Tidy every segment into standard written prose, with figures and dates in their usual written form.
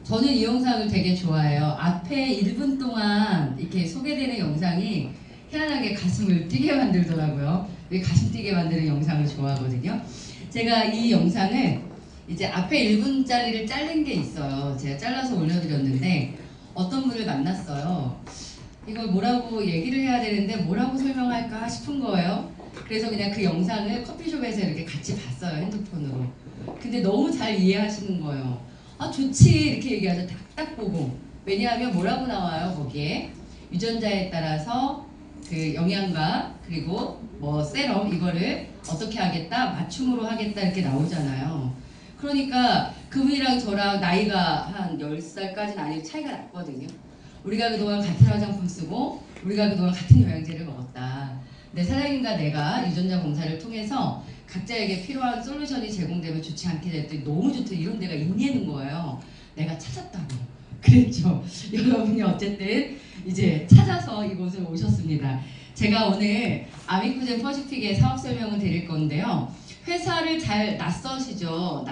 저는 이 영상을 되게 좋아해요. 앞에 1분 동안 이렇게 소개되는 영상이 희한하게 가슴을 뛰게 만들더라고요. 가슴 뛰게 만드는 영상을 좋아하거든요. 제가 이 영상을 이제 앞에 1분짜리를 자른 게 있어요. 제가 잘라서 올려드렸는데 어떤 분을 만났어요. 이걸 뭐라고 얘기를 해야 되는데 뭐라고 설명할까 싶은 거예요. 그래서 그냥 그 영상을 커피숍에서 이렇게 같이 봤어요. 핸드폰으로. 근데 너무 잘 이해하시는 거예요. 아 좋지 이렇게 얘기하죠. 딱 보고. 왜냐하면 뭐라고 나와요 거기에 유전자에 따라서 그 영양가 그리고 뭐 세럼 이거를 어떻게 하겠다 맞춤으로 하겠다 이렇게 나오잖아요. 그러니까 그분이랑 저랑 나이가 한 10살까지는 아니고 차이가 났거든요. 우리가 그동안 같은 화장품 쓰고 우리가 그동안 같은 영양제를 먹었다. 근데 사장님과 내가 유전자 검사를 통해서 각자에게 필요한 솔루션이 제공되면 좋지 않게 됐더니 너무 좋다 이런 데가 있냐는 거예요. 내가 찾았다고 그랬죠. 여러분이 어쨌든 이제 찾아서 이곳에 오셨습니다. 제가 오늘 아미코젠 퍼시픽의 사업 설명을 드릴 건데요. 회사를 잘 낯설죠.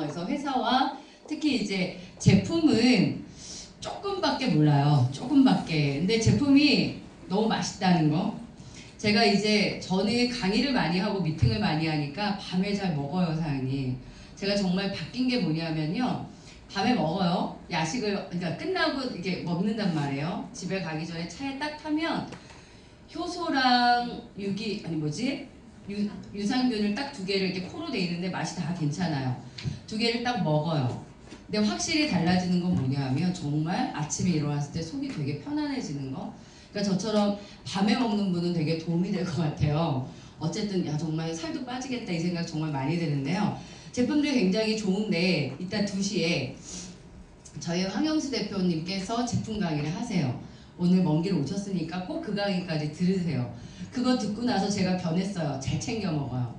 그래서 회사와 특히 이제 제품은 조금밖에 몰라요. 조금밖에. 근데 제품이 너무 맛있다는 거. 제가 이제 저는 강의를 많이 하고 미팅을 많이 하니까 밤에 잘 먹어요, 사장님. 제가 정말 바뀐 게 뭐냐면요. 밤에 먹어요. 야식을 그러니까 끝나고 이게 먹는단 말이에요. 집에 가기 전에 차에 딱 타면 효소랑 유산균을 딱 2개를 이렇게 코로 돼 있는데 맛이 다 괜찮아요. 2개를 딱 먹어요. 근데 확실히 달라지는 건 뭐냐면 정말 아침에 일어났을 때 속이 되게 편안해지는 거. 그러니까 저처럼 밤에 먹는 분은 되게 도움이 될 것 같아요. 어쨌든 야 정말 살도 빠지겠다 이 생각 정말 많이 드는데요. 제품들이 굉장히 좋은데 이따 2시에 저희 황영수 대표님께서 제품 강의를 하세요. 오늘 먼 길 오셨으니까 꼭 그 강의까지 들으세요. 그거 듣고 나서 제가 변했어요. 잘 챙겨 먹어요.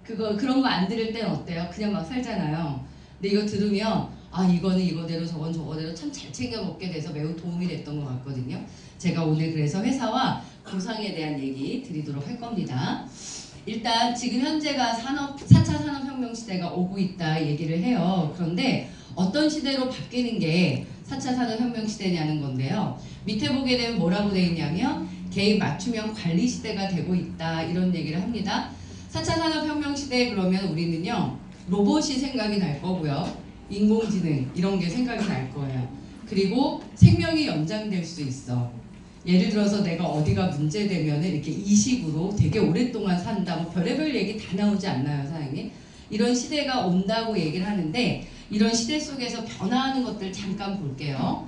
그런 거 안 들을 땐 어때요? 그냥 막 살잖아요. 근데 이거 들으면 아 이거는 이거대로 저건 저거대로 참 잘 챙겨 먹게 돼서 매우 도움이 됐던 것 같거든요. 제가 오늘 그래서 회사와 보상에 대한 얘기 드리도록 할 겁니다. 일단 지금 현재가 4차 산업혁명 시대가 오고 있다 얘기를 해요. 그런데 어떤 시대로 바뀌는 게 4차 산업혁명 시대냐는 건데요. 밑에 보게 되면 뭐라고 되어 있냐면 개인 맞춤형 관리 시대가 되고 있다 이런 얘기를 합니다. 4차 산업혁명 시대에 그러면 우리는요. 로봇이 생각이 날 거고요. 인공지능 이런 게 생각이 날 거예요. 그리고 생명이 연장될 수 있어. 예를 들어서 내가 어디가 문제되면 이렇게 이식으로 되게 오랫동안 산다. 뭐 별의별 얘기 다 나오지 않나요, 사장님? 이런 시대가 온다고 얘기를 하는데 이런 시대 속에서 변화하는 것들 잠깐 볼게요.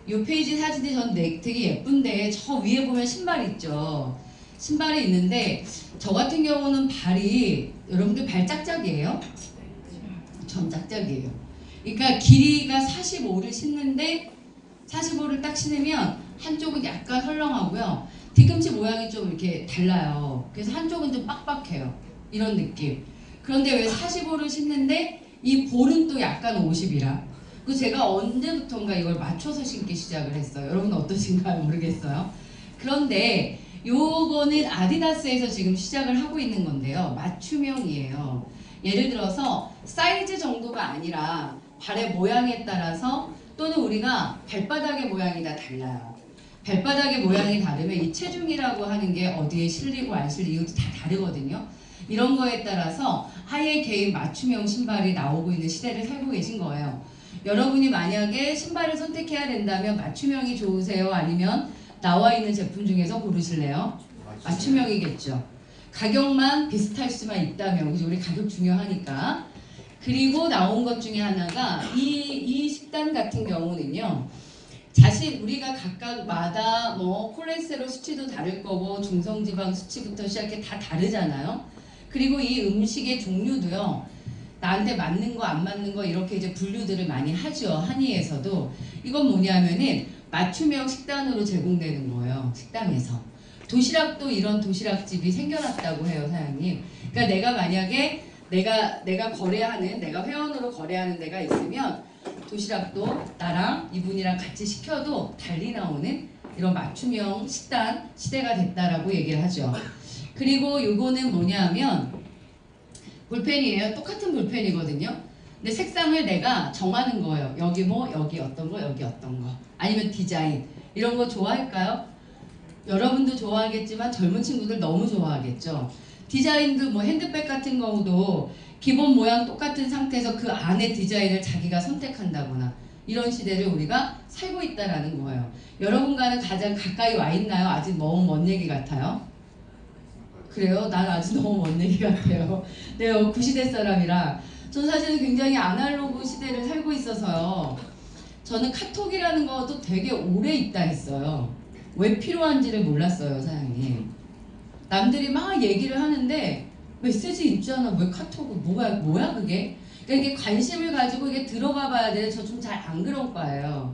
이 페이지 사진이 전 되게 예쁜데 저 위에 보면 신발 있죠. 신발이 있는데 저 같은 경우는 발이 여러분들 발 짝짝이에요? 전 짝짝이에요. 그러니까 길이가 45를 신는데 45를 딱 신으면 한쪽은 약간 헐렁하고요. 뒤꿈치 모양이 좀 이렇게 달라요. 그래서 한쪽은 좀 빡빡해요. 이런 느낌. 그런데 왜 45를 신는데 이 볼은 또 약간 50이라. 그 제가 언제부턴가 이걸 맞춰서 신기 시작을 했어요. 여러분 어떠신가요? 모르겠어요. 그런데 요거는 아디다스에서 지금 시작을 하고 있는 건데요. 맞춤형이에요. 예를 들어서 사이즈 정도가 아니라 발의 모양에 따라서 또는 우리가 발바닥의 모양이 다 달라요. 발바닥의 모양이 다르면 이 체중이라고 하는 게 어디에 실리고 안 실리고 이것도 다 다르거든요. 이런 거에 따라서 아예 개인 맞춤형 신발이 나오고 있는 시대를 살고 계신 거예요. 여러분이 만약에 신발을 선택해야 된다면 맞춤형이 좋으세요? 아니면 나와 있는 제품 중에서 고르실래요? 맞춤형이겠죠. 가격만 비슷할 수만 있다면 그죠? 우리 가격 중요하니까. 그리고 나온 것 중에 하나가 이 식단 같은 경우는요. 우리가 각각마다 뭐 콜레스테롤 수치도 다를 거고 중성지방 수치부터 시작해 다 다르잖아요. 그리고 이 음식의 종류도요. 나한테 맞는 거 안 맞는 거 이렇게 이제 분류들을 많이 하죠. 한의에서도. 이건 뭐냐면은 맞춤형 식단으로 제공되는 거예요. 식당에서. 도시락도 이런 도시락집이 생겨났다고 해요, 사장님. 그러니까 내가 만약에 내가 거래하는 내가 회원으로 거래하는 데가 있으면 도시락도 나랑 이분이랑 같이 시켜도 달리 나오는 이런 맞춤형 식단 시대가 됐다라고 얘기를 하죠. 그리고 요거는 뭐냐면 볼펜이에요. 똑같은 볼펜이거든요. 근데 색상을 내가 정하는 거예요. 여기 뭐, 여기 어떤 거, 여기 어떤 거. 아니면 디자인. 이런 거 좋아할까요? 여러분도 좋아하겠지만 젊은 친구들 너무 좋아하겠죠. 디자인도 뭐 핸드백 같은 경우도 기본 모양 똑같은 상태에서 그 안에 디자인을 자기가 선택한다거나 이런 시대를 우리가 살고 있다라는 거예요. 여러분과는 가장 가까이 와 있나요? 아직 너무 먼 얘기 같아요? 그래요? 난 아직 너무 먼 얘기 같아요. 내가 구시대 사람이라 전 사실은 굉장히 아날로그 시대를 살고 있어서요. 저는 카톡이라는 것도 되게 오래 있다 했어요. 왜 필요한지를 몰랐어요, 사장님. 남들이 막 얘기를 하는데 메시지 있잖아. 왜 카톡은 뭐야 그게? 그러니까 이게 관심을 가지고 이게 들어가 봐야 돼. 저 좀 잘 안 그런 거예요.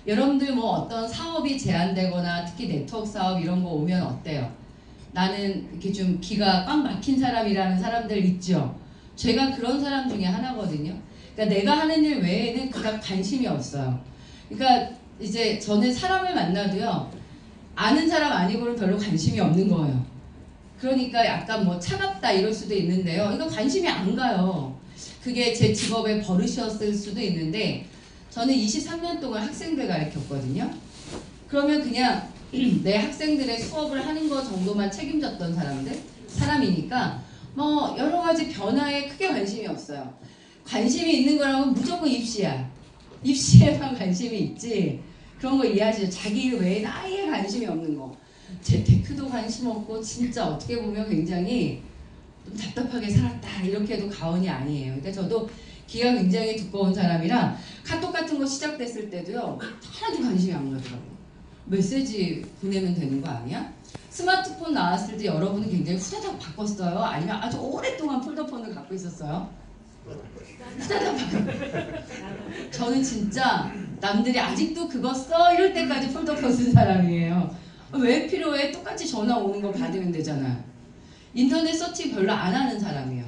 여러분들 뭐 어떤 사업이 제한되거나 특히 네트워크 사업 이런 거 오면 어때요? 나는 이렇게 좀 기가 꽉 막힌 사람이라는 사람들 있죠. 제가 그런 사람 중에 하나거든요. 그러니까 내가 하는 일 외에는 그닥 관심이 없어요. 그러니까 이제 저는 사람을 만나도요. 아는 사람 아니고는 별로 관심이 없는 거예요. 그러니까 약간 뭐 차갑다 이럴 수도 있는데요. 이거 관심이 안 가요. 그게 제 직업의 버릇이었을 수도 있는데 저는 23년 동안 학생들 가르쳤거든요. 그러면 그냥 내 학생들의 수업을 하는 거 정도만 책임졌던 사람이니까 뭐 여러 가지 변화에 크게 관심이 없어요. 관심이 있는 거라면 무조건 입시야. 입시에만 관심이 있지. 그런 거 이해하시죠? 자기 외에는 아예 관심이 없는 거. 재테크도 관심 없고 진짜 어떻게 보면 굉장히 좀 답답하게 살았다 이렇게 해도 과언이 아니에요. 그러니까 저도 기가 굉장히 두꺼운 사람이라 카톡 같은 거 시작됐을 때도요. 하나도 관심이 안 가더라고요. 메시지 보내면 되는 거 아니야? 스마트폰 나왔을 때 여러분은 굉장히 후다닥 바꿨어요? 아니면 아주 오랫동안 폴더폰을 갖고 있었어요? 후다닥 바꿨어요. 저는 진짜 남들이 아직도 그거 써? 이럴 때까지 폴더폰 쓴 사람이에요. 왜 필요해? 똑같이 전화 오는 거 받으면 되잖아요. 인터넷 서치 별로 안 하는 사람이에요.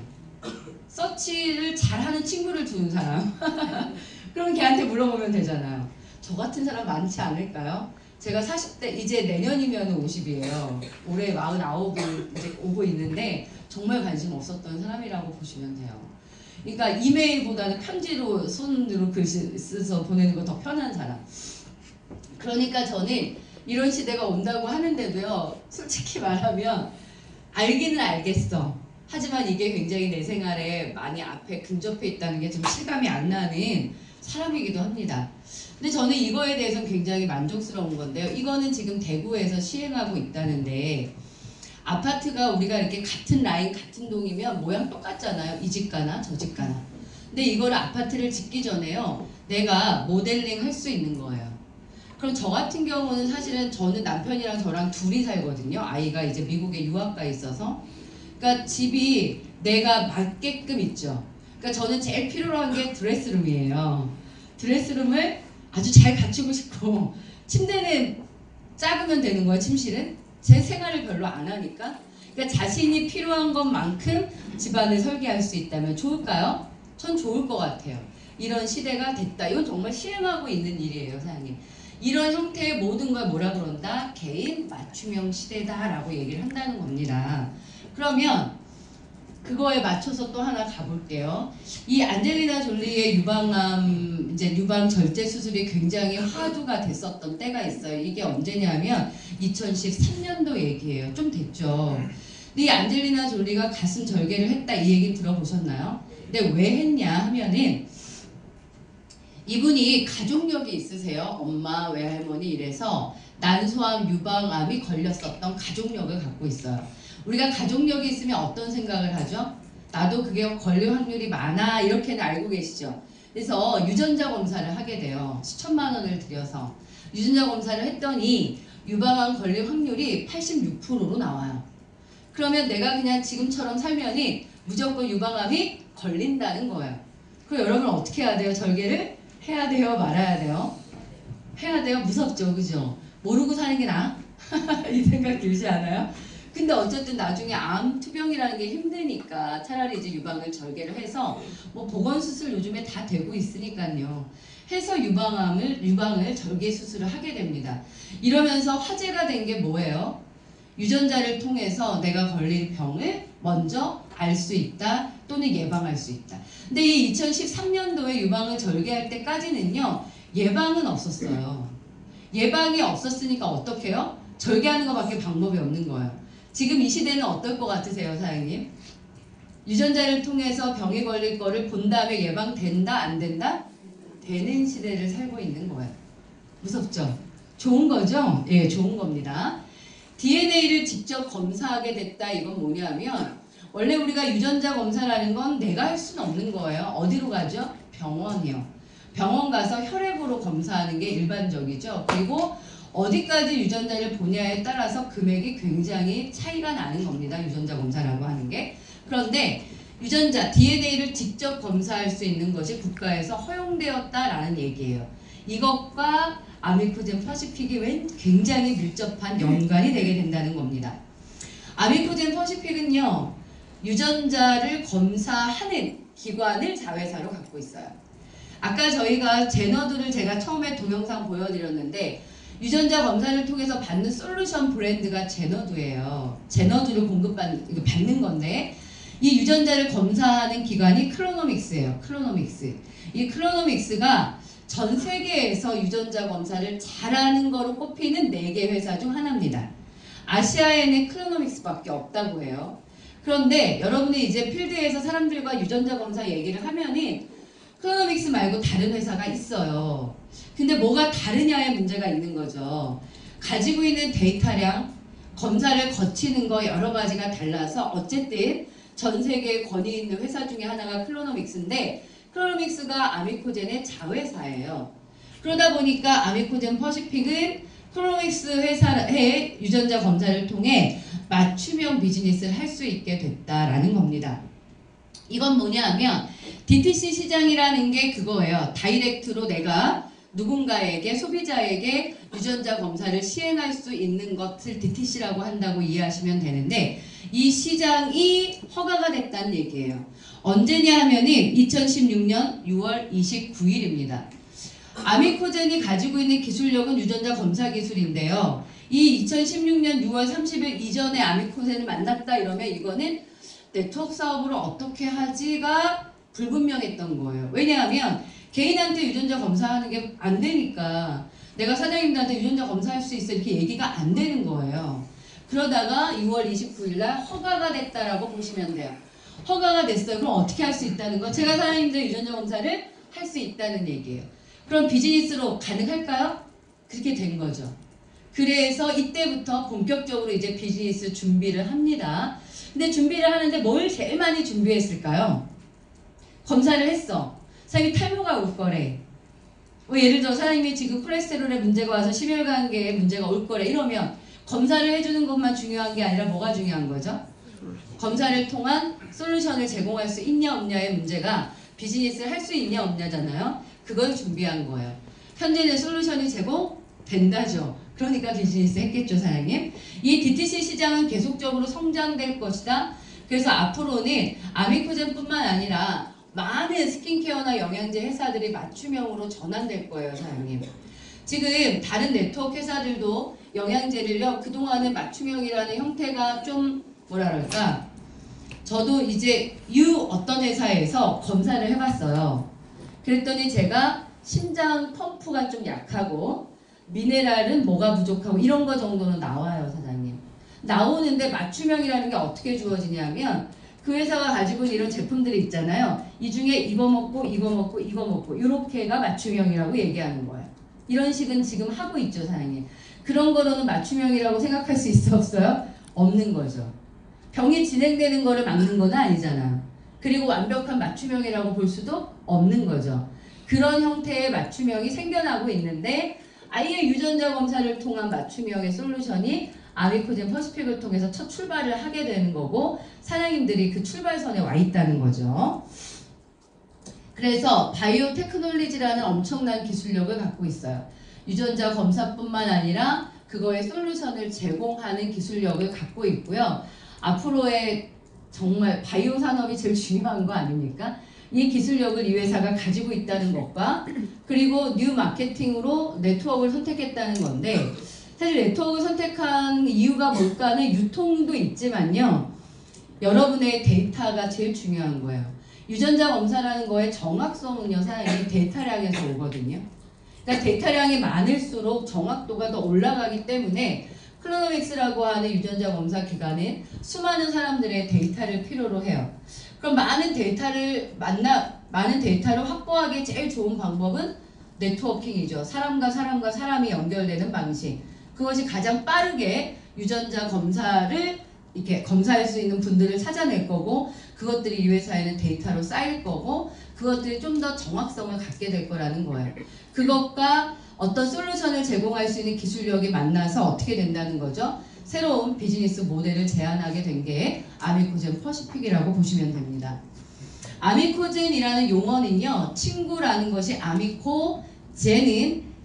서치를 잘하는 친구를 두는 사람. 그럼 걔한테 물어보면 되잖아요. 저 같은 사람 많지 않을까요? 제가 40대 이제 내년이면 50이에요. 올해 49이 이제 오고 있는데 정말 관심 없었던 사람이라고 보시면 돼요. 그러니까 이메일보다는 편지로 손으로 글 써서 보내는 거 더 편한 사람. 그러니까 저는 이런 시대가 온다고 하는데도요. 솔직히 말하면 알기는 알겠어. 하지만 이게 굉장히 내 생활에 많이 앞에 근접해 있다는 게 좀 실감이 안 나는 사람이기도 합니다. 근데 저는 이거에 대해서는 굉장히 만족스러운 건데요. 이거는 지금 대구에서 시행하고 있다는데 아파트가 우리가 이렇게 같은 라인 같은 동이면 모양 똑같잖아요. 이 집 가나 저 집 가나. 근데 이거를 아파트를 짓기 전에요. 내가 모델링 할 수 있는 거예요. 그럼 저 같은 경우는 사실은 저는 남편이랑 저랑 둘이 살거든요. 아이가 이제 미국에 유학 가 있어서. 그러니까 집이 내가 맞게끔 있죠. 그러니까 저는 제일 필요로 한 게 드레스룸이에요. 드레스룸을 아주 잘 갖추고 싶고 침대는 작으면 되는 거예요. 침실은. 제 생활을 별로 안 하니까. 그러니까 자신이 필요한 것만큼 집안을 설계할 수 있다면 좋을까요? 전 좋을 것 같아요. 이런 시대가 됐다. 이건 정말 시행하고 있는 일이에요, 사장님. 이런 형태의 모든 걸 뭐라 그런다? 개인 맞춤형 시대다라고 얘기를 한다는 겁니다. 그러면 그거에 맞춰서 또 하나 가볼게요. 이 안젤리나 졸리의 유방암, 이제 유방 절제 수술이 굉장히 화두가 됐었던 때가 있어요. 이게 언제냐면 2013년도 얘기예요. 좀 됐죠. 근데 이 안젤리나 졸리가 가슴 절개를 했다 이 얘기 들어보셨나요? 근데 왜 했냐 하면은 이분이 가족력이 있으세요. 엄마, 외할머니 이래서 난소암, 유방암이 걸렸었던 가족력을 갖고 있어요. 우리가 가족력이 있으면 어떤 생각을 하죠? 나도 그게 걸릴 확률이 많아 이렇게는 알고 계시죠? 그래서 유전자 검사를 하게 돼요. 수천만 원을 들여서 유전자 검사를 했더니 유방암 걸릴 확률이 86%로 나와요. 그러면 내가 그냥 지금처럼 살면이 무조건 유방암이 걸린다는 거예요. 그럼 여러분 어떻게 해야 돼요? 절개를? 해야 돼요? 말아야 돼요? 해야 돼요? 무섭죠? 그죠? 모르고 사는 게 나아? 이 생각 들지 않아요? 근데 어쨌든 나중에 암 투병이라는 게 힘드니까 차라리 이제 유방을 절개를 해서 뭐 보건수술 요즘에 다 되고 있으니까요. 해서 유방을 절개 수술을 하게 됩니다. 이러면서 화제가 된 게 뭐예요? 유전자를 통해서 내가 걸릴 병을 먼저 알 수 있다. 또는 예방할 수 있다. 근데 이 2013년도에 유방을 절개할 때까지는요. 예방은 없었어요. 예방이 없었으니까 어떻게 해요? 절개하는 것밖에 방법이 없는 거예요. 지금 이 시대는 어떨 것 같으세요, 사장님? 유전자를 통해서 병이 걸릴 거를 본 다음에 예방된다, 안 된다? 되는 시대를 살고 있는 거예요. 무섭죠? 좋은 거죠? 예, 좋은 겁니다. DNA를 직접 검사하게 됐다. 이건 뭐냐면 원래 우리가 유전자 검사라는 건 내가 할 수는 없는 거예요. 어디로 가죠? 병원이요. 병원 가서 혈액으로 검사하는 게 일반적이죠. 그리고 어디까지 유전자를 보냐에 따라서 금액이 굉장히 차이가 나는 겁니다. 유전자 검사라고 하는 게. 그런데 유전자, DNA를 직접 검사할 수 있는 것이 국가에서 허용되었다라는 얘기예요. 이것과 아미코젠 퍼시픽이 굉장히 밀접한 연관이 되게 된다는 겁니다. 아미코젠 퍼시픽은요. 유전자를 검사하는 기관을 자회사로 갖고 있어요. 아까 저희가 제너두를 제가 처음에 동영상 보여드렸는데 유전자 검사를 통해서 받는 솔루션 브랜드가 제너두예요. 제너두를 받는 건데 이 유전자를 검사하는 기관이 클로노믹스예요. 클로노믹스. 이 클로노믹스가 전 세계에서 유전자 검사를 잘하는 거로 꼽히는 4개 회사 중 하나입니다. 아시아에는 클로노믹스밖에 없다고 해요. 그런데 여러분이 이제 필드에서 사람들과 유전자 검사 얘기를 하면은 클로노믹스 말고 다른 회사가 있어요. 근데 뭐가 다르냐의 문제가 있는 거죠. 가지고 있는 데이터량, 검사를 거치는 거 여러 가지가 달라서 어쨌든 전 세계에 권위 있는 회사 중에 하나가 클로노믹스인데 클로노믹스가 아미코젠의 자회사예요. 그러다 보니까 아미코젠 퍼시픽은 클로노믹스 회사의 유전자 검사를 통해 맞춤형 비즈니스를 할 수 있게 됐다라는 겁니다. 이건 뭐냐 하면 DTC 시장이라는 게 그거예요. 다이렉트로 내가 누군가에게 소비자에게 유전자 검사를 시행할 수 있는 것을 DTC라고 한다고 이해하시면 되는데 이 시장이 허가가 됐다는 얘기예요. 언제냐 하면은 2016년 6월 29일입니다. 아미코젠이 가지고 있는 기술력은 유전자 검사 기술인데요. 이 2016년 6월 30일 이전에 아미코젠을 만났다 이러면 이거는 네트워크 사업으로 어떻게 하지가 불분명했던 거예요. 왜냐하면 개인한테 유전자 검사하는 게 안 되니까 내가 사장님들한테 유전자 검사할 수 있어 이렇게 얘기가 안 되는 거예요. 그러다가 6월 29일 날 허가가 됐다라고 보시면 돼요. 허가가 됐어요. 그럼 어떻게 할 수 있다는 거? 제가 사장님들 유전자 검사를 할 수 있다는 얘기예요. 그럼 비즈니스로 가능할까요? 그렇게 된 거죠. 그래서 이때부터 본격적으로 이제 비즈니스 준비를 합니다. 근데 준비를 하는데 뭘 제일 많이 준비했을까요? 검사를 했어. 사장님이 탈모가 올 거래. 예를 들어 사장님이 지금 콜레스테롤에 문제가 와서 심혈관계에 문제가 올 거래. 이러면 검사를 해주는 것만 중요한 게 아니라 뭐가 중요한 거죠? 검사를 통한 솔루션을 제공할 수 있냐 없냐의 문제가 비즈니스를 할 수 있냐 없냐잖아요. 그걸 준비한 거예요. 현재는 솔루션이 제공된다죠. 그러니까 비즈니스 했겠죠, 사장님. 이 DTC 시장은 계속적으로 성장될 것이다. 그래서 앞으로는 아미코젠뿐만 아니라 많은 스킨케어나 영양제 회사들이 맞춤형으로 전환될 거예요, 사장님. 지금 다른 네트워크 회사들도 영양제를요, 그동안은 맞춤형이라는 형태가 좀 뭐라 그럴까? 저도 이제 어떤 회사에서 검사를 해봤어요. 그랬더니 제가 심장 펌프가 좀 약하고 미네랄은 뭐가 부족하고 이런 거 정도는 나와요, 사장님. 나오는데 맞춤형이라는 게 어떻게 주어지냐면 그 회사가 가지고 있는 이런 제품들이 있잖아요. 이 중에 이거 먹고 이거 먹고 이거 먹고 이렇게가 맞춤형이라고 얘기하는 거예요. 이런 식은 지금 하고 있죠, 사장님. 그런 거로는 맞춤형이라고 생각할 수 있어 없어요? 없는 거죠. 병이 진행되는 거를 막는 건 아니잖아. 그리고 완벽한 맞춤형이라고 볼 수도 없는 거죠. 그런 형태의 맞춤형이 생겨나고 있는데 아예 유전자 검사를 통한 맞춤형의 솔루션이 아미코젠 퍼시픽을 통해서 첫 출발을 하게 되는 거고 사장님들이 그 출발선에 와 있다는 거죠. 그래서 바이오 테크놀리지라는 엄청난 기술력을 갖고 있어요. 유전자 검사뿐만 아니라 그거의 솔루션을 제공하는 기술력을 갖고 있고요. 앞으로의 정말 바이오 산업이 제일 중요한 거 아닙니까? 이 기술력을 이 회사가 가지고 있다는 것과 그리고 뉴 마케팅으로 네트워크를 선택했다는 건데 사실 네트워크를 선택한 이유가 뭘까는 유통도 있지만요. 여러분의 데이터가 제일 중요한 거예요. 유전자 검사라는 거의 정확성은요, 사장님 데이터량에서 오거든요. 그러니까 데이터량이 많을수록 정확도가 더 올라가기 때문에 클로노믹스라고 하는 유전자 검사 기관은 수많은 사람들의 데이터를 필요로 해요. 그럼 많은 데이터를 확보하기 제일 좋은 방법은 네트워킹이죠. 사람과 사람이 연결되는 방식. 그것이 가장 빠르게 유전자 검사를 이렇게 검사할 수 있는 분들을 찾아낼 거고, 그것들이 이 회사에는 데이터로 쌓일 거고, 그것들이 좀 더 정확성을 갖게 될 거라는 거예요. 그것과 어떤 솔루션을 제공할 수 있는 기술력이 만나서 어떻게 된다는 거죠? 새로운 비즈니스 모델을 제안하게 된 게 아미코젠 퍼시픽이라고 보시면 됩니다. 아미코젠이라는 용어는요, 친구라는 것이 아미코,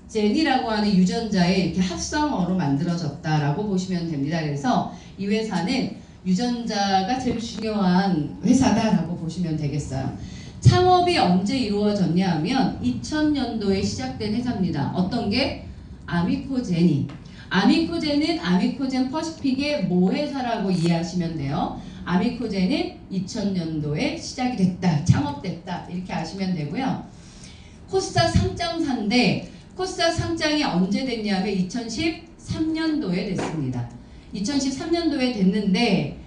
젠이라고 하는 유전자의 이렇게 합성어로 만들어졌다라고 보시면 됩니다. 그래서 이 회사는 유전자가 제일 중요한 회사다라고 보시면 되겠어요. 창업이 언제 이루어졌냐 하면 2000년도에 시작된 회사입니다. 어떤 게? 아미코젠이. 아미코젠은 아미코젠 퍼시픽의 모회사라고 이해하시면 돼요. 아미코젠은 2000년도에 시작이 됐다, 창업됐다 이렇게 아시면 되고요. 코스닥 상장사인데 코스닥 상장이 언제 됐냐면 2013년도에 됐습니다. 2013년도에 됐는데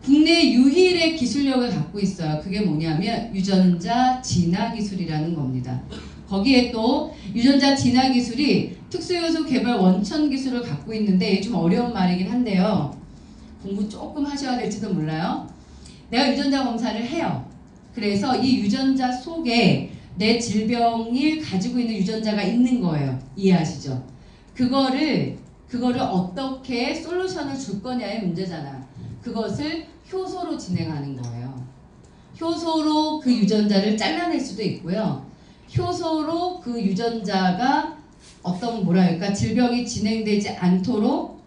국내 유일의 기술력을 갖고 있어요. 그게 뭐냐면 유전자 진화 기술이라는 겁니다. 거기에 또 유전자 진화 기술이 특수요소 개발 원천 기술을 갖고 있는데 좀 어려운 말이긴 한데요. 공부 조금 하셔야 될지도 몰라요. 내가 유전자 검사를 해요. 그래서 이 유전자 속에 내 질병을 가지고 있는 유전자가 있는 거예요. 이해하시죠? 그거를 어떻게 솔루션을 줄 거냐의 문제잖아요. 그것을 효소로 진행하는 거예요. 효소로 그 유전자를 잘라낼 수도 있고요. 효소로 그 유전자가 어떤 질병이 진행되지 않도록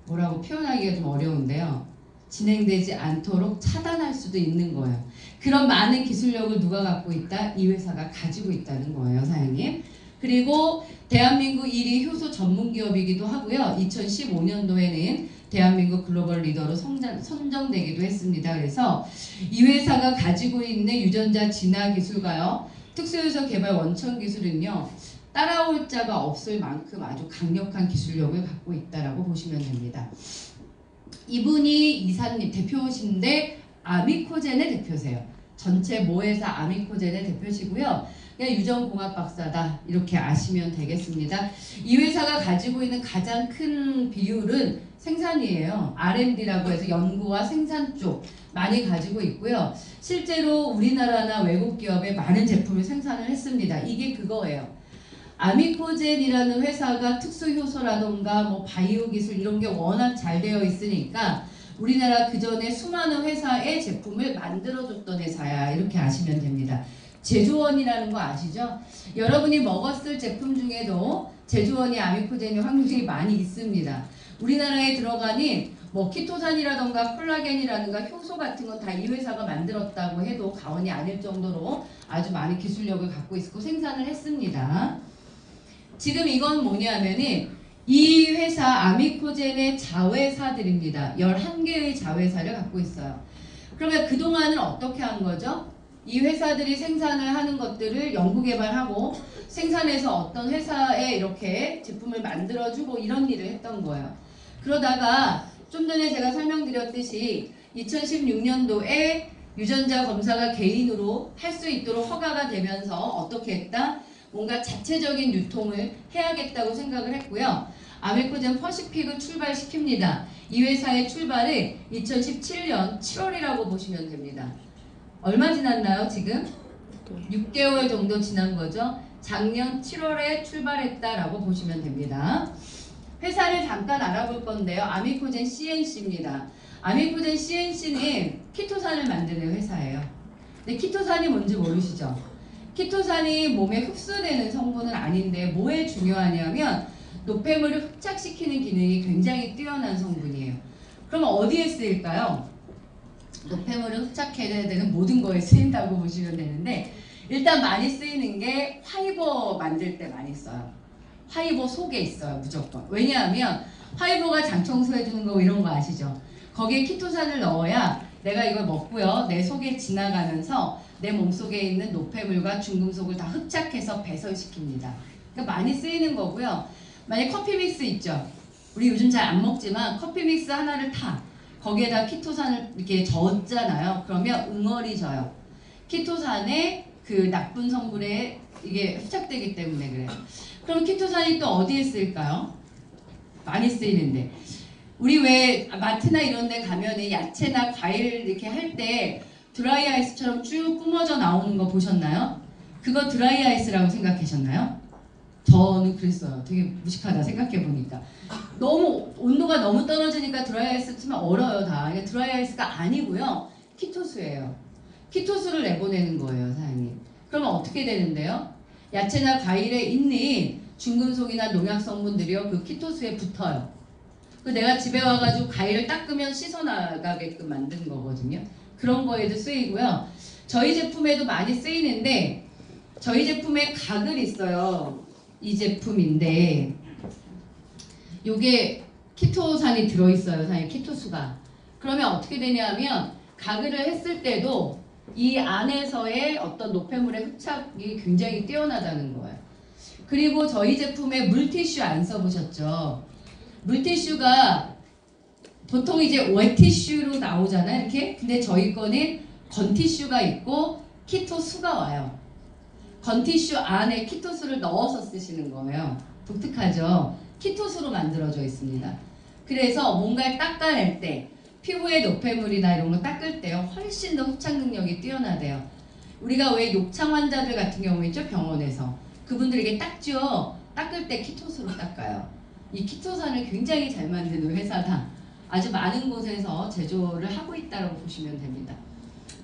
뭐라고 표현하기가 좀 어려운데요. 진행되지 않도록 차단할 수도 있는 거예요. 그런 많은 기술력을 누가 갖고 있다? 이 회사가 가지고 있다는 거예요, 사장님. 그리고 대한민국 1위 효소 전문 기업이기도 하고요. 2015년도에는 대한민국 글로벌 리더로 선정되기도 했습니다. 그래서 이 회사가 가지고 있는 유전자 진화 기술과요, 특수요소 개발 원천 기술은요, 따라올 자가 없을 만큼 아주 강력한 기술력을 갖고 있다라고 보시면 됩니다. 이분이 이사님 대표신데 아미코젠의 대표세요. 전체 모회사 아미코젠의 대표시고요. 그냥 유전공학 박사다 이렇게 아시면 되겠습니다. 이 회사가 가지고 있는 가장 큰 비율은 생산이에요. R&D라고 해서 연구와 생산 쪽 많이 가지고 있고요. 실제로 우리나라나 외국 기업에 많은 제품을 생산을 했습니다. 이게 그거예요. 아미코젠이라는 회사가 특수효소라던가 뭐 바이오 기술 이런 게 워낙 잘 되어 있으니까 우리나라 그 전에 수많은 회사의 제품을 만들어줬던 회사야 이렇게 아시면 됩니다. 제조원이라는 거 아시죠? 여러분이 먹었을 제품 중에도 제조원이 아미코젠이 확률이 많이 있습니다. 우리나라에 들어가는 뭐 키토산이라던가 콜라겐이라든가 효소 같은 건 다 이 회사가 만들었다고 해도 과언이 아닐 정도로 아주 많은 기술력을 갖고 있고 생산을 했습니다. 지금 이건 뭐냐면은 이 회사 아미코젠의 자회사들입니다. 11개의 자회사를 갖고 있어요. 그러면 그동안은 어떻게 한 거죠? 이 회사들이 생산을 하는 것들을 연구개발하고 생산해서 어떤 회사에 이렇게 제품을 만들어주고 이런 일을 했던 거예요. 그러다가 좀 전에 제가 설명드렸듯이 2016년도에 유전자 검사가 개인으로 할 수 있도록 허가가 되면서 어떻게 했다? 뭔가 자체적인 유통을 해야겠다고 생각을 했고요. 아미코젠 퍼시픽을 출발시킵니다. 이 회사의 출발을 2017년 7월이라고 보시면 됩니다. 얼마 지났나요, 지금? 6개월 정도 지난 거죠. 작년 7월에 출발했다라고 보시면 됩니다. 회사를 잠깐 알아볼 건데요. 아미코젠 CNC입니다. 아미코젠 CNC는 키토산을 만드는 회사예요. 근데 키토산이 뭔지 모르시죠? 키토산이 몸에 흡수되는 성분은 아닌데 뭐에 중요하냐면 노폐물을 흡착시키는 기능이 굉장히 뛰어난 성분이에요. 그럼 어디에 쓰일까요? 노폐물을 흡착해야 되는 모든 거에 쓰인다고 보시면 되는데 일단 많이 쓰이는 게 화이버 만들 때 많이 써요. 화이버 속에 있어요, 무조건. 왜냐하면 화이버가 장 청소해주는 거 이런 거 아시죠? 거기에 키토산을 넣어야 내가 이걸 먹고요. 내 속에 지나가면서 내 몸속에 있는 노폐물과 중금속을 다 흡착해서 배설시킵니다. 그러니까 많이 쓰이는 거고요. 만약 커피 믹스 있죠. 우리 요즘 잘 안 먹지만 커피 믹스 하나를 타. 거기에다 키토산을 이렇게 젓잖아요. 그러면 응어리져요. 키토산에 그 나쁜 성분에 이게 흡착되기 때문에 그래요. 그럼 키토산이 또 어디에 쓰일까요? 많이 쓰이는데. 우리 왜 마트나 이런 데 가면은 야채나 과일 이렇게 할 때 드라이 아이스처럼 쭉 뿜어져 나오는 거 보셨나요? 그거 드라이 아이스라고 생각하셨나요? 저는 그랬어요. 되게 무식하다 생각해 보니까. 너무 온도가 너무 떨어지니까 드라이 아이스 치면 얼어요 다. 그러니까 드라이 아이스가 아니고요. 키토수예요. 키토수를 내보내는 거예요, 사장님. 그러면 어떻게 되는데요? 야채나 과일에 있는 중금속이나 농약 성분들이요, 그 키토수에 붙어요. 그 내가 집에 와가지고 과일을 닦으면 씻어나가게끔 만드는 거거든요. 그런 거에도 쓰이고요. 저희 제품에도 많이 쓰이는데 저희 제품에 각을 있어요. 이 제품인데 요게 키토산이 들어있어요. 사장님, 키토수가. 그러면 어떻게 되냐면 가글을 했을 때도 이 안에서의 어떤 노폐물의 흡착이 굉장히 뛰어나다는 거예요. 그리고 저희 제품에 물티슈 안 써보셨죠? 물티슈가 보통 이제 웨티슈로 나오잖아요. 이렇게. 근데 저희 거는 건티슈가 있고 키토수가 와요. 건티슈 안에 키토수를 넣어서 쓰시는 거예요. 독특하죠? 키토수로 만들어져 있습니다. 그래서 뭔가를 닦아낼 때 피부의 노폐물이나 이런 거 닦을 때요, 훨씬 더 흡착 능력이 뛰어나대요. 우리가 왜 욕창 환자들 같은 경우 있죠? 병원에서. 그분들에게 닦죠? 닦을 때 키토수로 닦아요. 이 키토산을 굉장히 잘 만드는 회사다. 아주 많은 곳에서 제조를 하고 있다고 보시면 됩니다.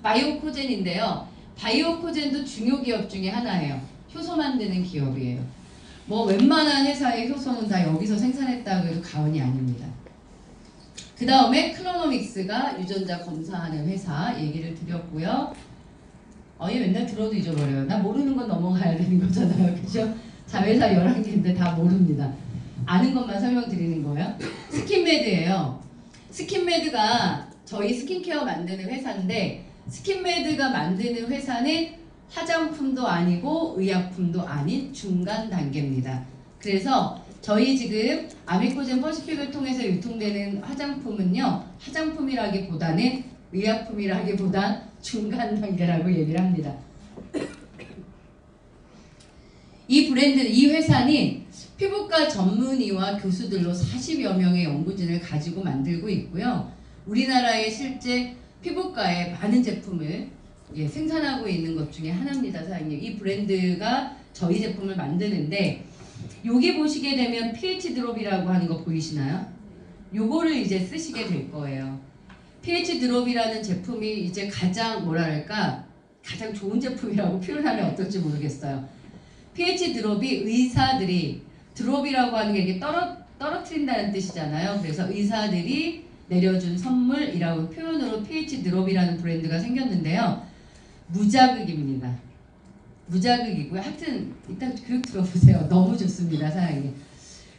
바이오코젠인데요. 바이오코젠도 중요 기업 중에 하나예요. 효소 만드는 기업이에요. 뭐 웬만한 회사의 효소는 다 여기서 생산했다고 해도 과언이 아닙니다. 그 다음에 클로노믹스가 유전자 검사하는 회사 얘기를 드렸고요. 얘 맨날 들어도 잊어버려요. 나 모르는 건 넘어가야 되는 거잖아요. 그죠? 자회사 11개인데 다 모릅니다. 아는 것만 설명드리는 거예요. 스킨메드예요. 스킨메드가 저희 스킨케어 만드는 회사인데 스킨메드가 만드는 회사는 화장품도 아니고 의약품도 아닌 중간 단계입니다. 그래서 저희 지금 아미코젠 퍼시픽을 통해서 유통되는 화장품은요, 화장품이라기보다는 의약품이라기보단 중간 단계라고 얘기를 합니다. 이 브랜드, 이 회사는 피부과 전문의와 교수들로 40여 명의 연구진을 가지고 만들고 있고요. 우리나라의 실제 피부과에 많은 제품을 생산하고 있는 것 중에 하나입니다, 사장님. 이 브랜드가 저희 제품을 만드는데 여기 보시게 되면 pH 드롭이라고 하는 거 보이시나요? 요거를 이제 쓰시게 될 거예요. pH 드롭이라는 제품이 이제 가장 뭐랄까 가장 좋은 제품이라고 표현하면 어떨지 모르겠어요. pH 드롭이 의사들이 드롭이라고 하는 게 이렇게 떨어뜨린다는 뜻이잖아요. 그래서 의사들이 내려준 선물이라고 표현으로 pH 드롭이라는 브랜드가 생겼는데요. 무자극입니다. 무자극이고요. 하여튼 일단 교육 들어보세요. 너무 좋습니다, 사장님.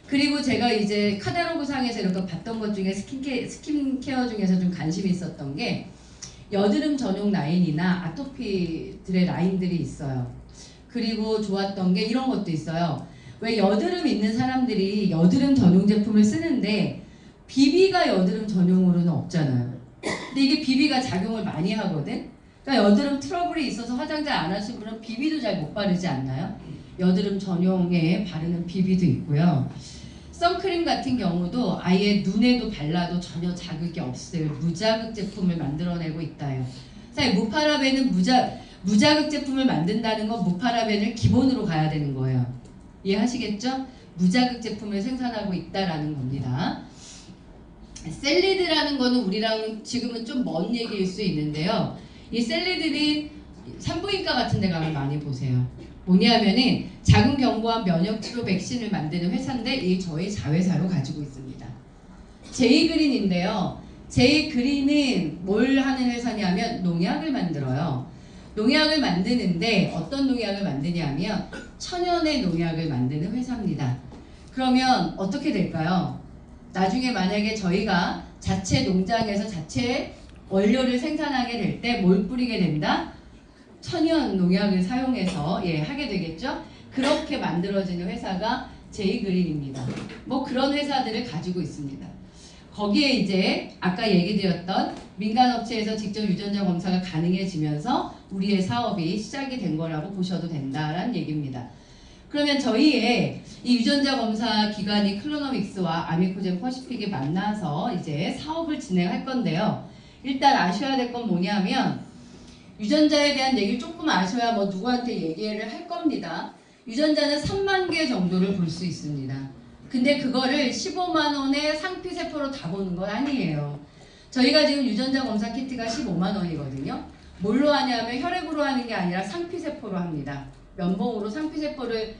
그리고 제가 이제 카다로그 상에서 이렇게 봤던 것 중에 스킨케어 중에서 좀 관심이 있었던 게 여드름 전용 라인이나 아토피들의 라인들이 있어요. 그리고 좋았던 게 이런 것도 있어요. 왜 여드름 있는 사람들이 여드름 전용 제품을 쓰는데 비비가 여드름 전용으로는 없잖아요. 근데 이게 비비가 작용을 많이 하거든. 그러니까 여드름 트러블이 있어서 화장잘 안 하신 분은 비비도 잘 못 바르지 않나요? 여드름 전용에 바르는 비비도 있고요. 선크림 같은 경우도 아예 눈에도 발라도 전혀 자극이 없을 무자극 제품을 만들어내고 있다요. 사실 무파라벤은 무자극 제품을 만든다는 건 무파라벤을 기본으로 가야 되는 거예요. 이해하시겠죠? 무자극 제품을 생산하고 있다라는 겁니다. 셀리드라는 거는 우리랑 지금은 좀 먼 얘기일 수 있는데요. 이 셀리드는 산부인과 같은 데 가면 많이 보세요. 뭐냐면은 자궁경부암 면역치료 백신을 만드는 회사인데 이 저희 자회사로 가지고 있습니다. 제이그린인데요. 제이그린은 뭘 하는 회사냐면 농약을 만들어요. 농약을 만드는데 어떤 농약을 만드냐면 천연의 농약을 만드는 회사입니다. 그러면 어떻게 될까요? 나중에 만약에 저희가 자체 농장에서 자체 원료를 생산하게 될 때 뭘 뿌리게 된다? 천연 농약을 사용해서 하게 되겠죠. 그렇게 만들어지는 회사가 제이그린입니다. 뭐 그런 회사들을 가지고 있습니다. 거기에 이제 아까 얘기 드렸던 민간업체에서 직접 유전자 검사가 가능해지면서 우리의 사업이 시작이 된 거라고 보셔도 된다라는 얘기입니다. 그러면 저희의 이 유전자 검사 기관이 클로노믹스와 아미코젠 퍼시픽이 만나서 이제 사업을 진행할 건데요. 일단 아셔야 될 건 뭐냐면 유전자에 대한 얘기를 조금 아셔야 뭐 누구한테 얘기를 할 겁니다. 유전자는 3만 개 정도를 볼 수 있습니다. 근데 그거를 15만 원의 상피세포로 다 보는 건 아니에요. 저희가 지금 유전자 검사 키트가 15만 원이거든요. 뭘로 하냐면 혈액으로 하는 게 아니라 상피세포로 합니다. 면봉으로 상피세포를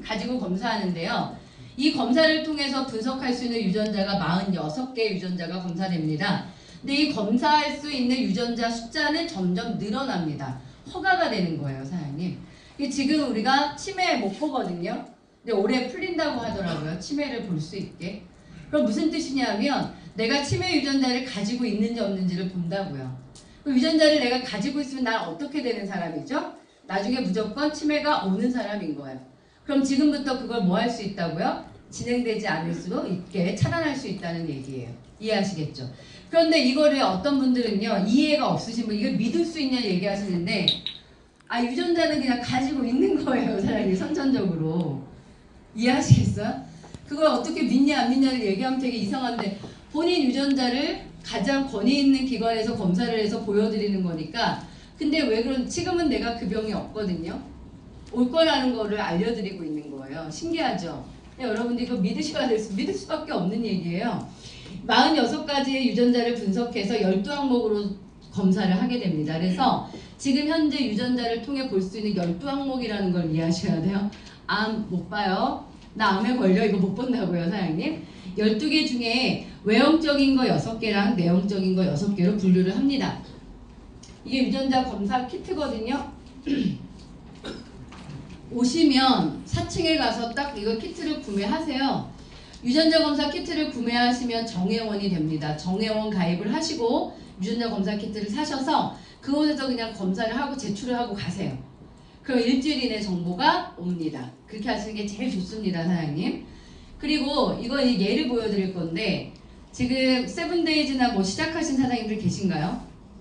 가지고 검사하는데요. 이 검사를 통해서 분석할 수 있는 유전자가 46개의 유전자가 검사됩니다. 근데 이 검사할 수 있는 유전자 숫자는 점점 늘어납니다. 허가가 되는 거예요, 사장님. 지금 우리가 치매 못 보거든요. 근데 올해 풀린다고 하더라고요. 치매를 볼 수 있게. 그럼 무슨 뜻이냐면 내가 치매 유전자를 가지고 있는지 없는지를 본다고요. 그 유전자를 내가 가지고 있으면 난 어떻게 되는 사람이죠? 나중에 무조건 치매가 오는 사람인 거예요. 그럼 지금부터 그걸 뭐 할 수 있다고요? 진행되지 않을 수도 있게 차단할 수 있다는 얘기예요. 이해하시겠죠? 그런데 이거를 어떤 분들은요, 이해가 없으신 분, 이걸 믿을 수 있냐 얘기하시는데, 유전자는 그냥 가지고 있는 거예요, 사람이 선천적으로. 이해하시겠어요? 그걸 어떻게 믿냐 안 믿냐를 얘기하면 되게 이상한데, 본인 유전자를 가장 권위 있는 기관에서 검사를 해서 보여드리는 거니까. 근데 왜 지금은 내가 그 병이 없거든요. 올 거라는 거를 알려드리고 있는 거예요. 신기하죠? 여러분들 이거 믿을 수밖에 없는 얘기예요. 46가지의 유전자를 분석해서 12항목으로 검사를 하게 됩니다. 그래서 지금 현재 유전자를 통해 볼 수 있는 12항목이라는 걸 이해하셔야 돼요. 암 못 봐요. 나 암에 걸려 이거 못 본다고요, 사장님. 12개 중에 외형적인 거 6개랑 내형적인 거 6개로 분류를 합니다. 이게 유전자 검사 키트거든요. 오시면 4층에 가서 딱 이거 키트를 구매하세요. 유전자 검사 키트를 구매하시면 정회원이 됩니다. 정회원 가입을 하시고 유전자 검사 키트를 사셔서 그곳에서 그냥 검사를 하고 제출을 하고 가세요. 그럼 일주일 이내 정보가 옵니다. 그렇게 하시는 게 제일 좋습니다, 사장님. 그리고 이거 예를 보여드릴 건데 지금 세븐데이즈나 뭐 시작하신 사장님들 계신가요?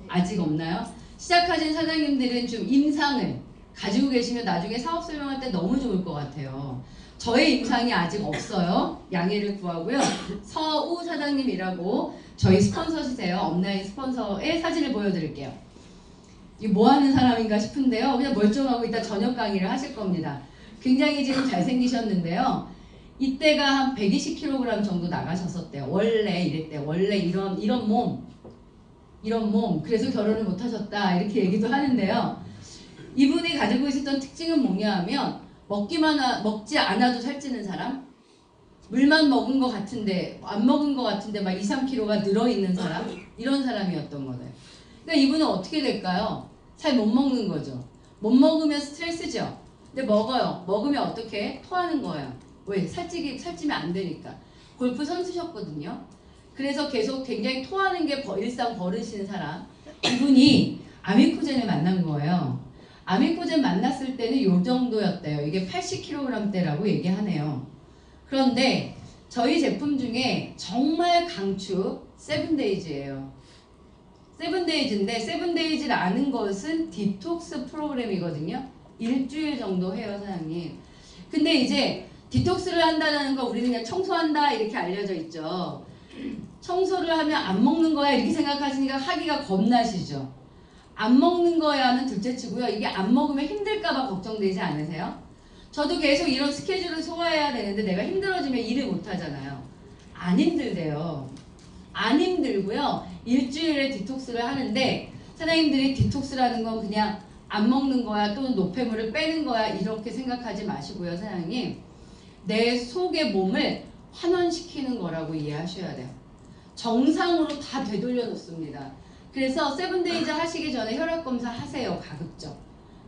아직 없나요? 시작하신 사장님들은 좀 임상을 가지고 계시면 나중에 사업 설명할 때 너무 좋을 것 같아요. 저의 임상이 아직 없어요. 양해를 구하고요. 서우 사장님이라고 저희 스폰서시세요. 업라인 스폰서의 사진을 보여드릴게요. 이게 뭐 하는 사람인가 싶은데요. 그냥 멀쩡하고 이따 저녁 강의를 하실 겁니다. 굉장히 지금 잘생기셨는데요. 이때가 한 120kg 정도 나가셨었대요. 원래 이랬대요. 원래 이런 몸. 그래서 결혼을 못 하셨다. 이렇게 얘기도 하는데요. 이분이 가지고 있었던 특징은 뭐냐 하면 먹지 않아도 살찌는 사람, 물만 먹은 것 같은데 안 먹은 것 같은데 막 2, 3kg가 늘어있는 사람, 이런 사람이었던 거예요. 그러니까 이분은 어떻게 될까요? 잘 못 먹는 거죠. 못 먹으면 스트레스죠. 근데 먹어요. 먹으면 어떻게? 토하는 거예요. 왜? 살찌면 안 되니까. 골프 선수셨거든요. 그래서 계속 굉장히 토하는 게 일상 버릇인 사람, 이분이 아미코젠을 만난 거예요. 아미코젠 만났을 때는 이 정도였대요. 이게 80kg대라고 얘기하네요. 그런데 저희 제품 중에 정말 강추 세븐데이즈예요. 세븐데이즈인데 세븐데이즈라는 것은 디톡스 프로그램이거든요. 일주일 정도 해요, 사장님. 근데 이제 디톡스를 한다는 거 우리는 그냥 청소한다 이렇게 알려져 있죠. 청소를 하면 안 먹는 거야 이렇게 생각하시니까 하기가 겁나시죠. 안 먹는 거야는 둘째치고요. 이게 안 먹으면 힘들까봐 걱정되지 않으세요? 저도 계속 이런 스케줄을 소화해야 되는데 내가 힘들어지면 일을 못 하잖아요. 안 힘들대요. 안 힘들고요. 일주일에 디톡스를 하는데 사장님들이 디톡스라는 건 그냥 안 먹는 거야 또는 노폐물을 빼는 거야 이렇게 생각하지 마시고요, 사장님. 내 속의 몸을 환원시키는 거라고 이해하셔야 돼요. 정상으로 다 되돌려 놓습니다. 그래서 세븐데이즈 하시기 전에 혈액검사 하세요. 가급적.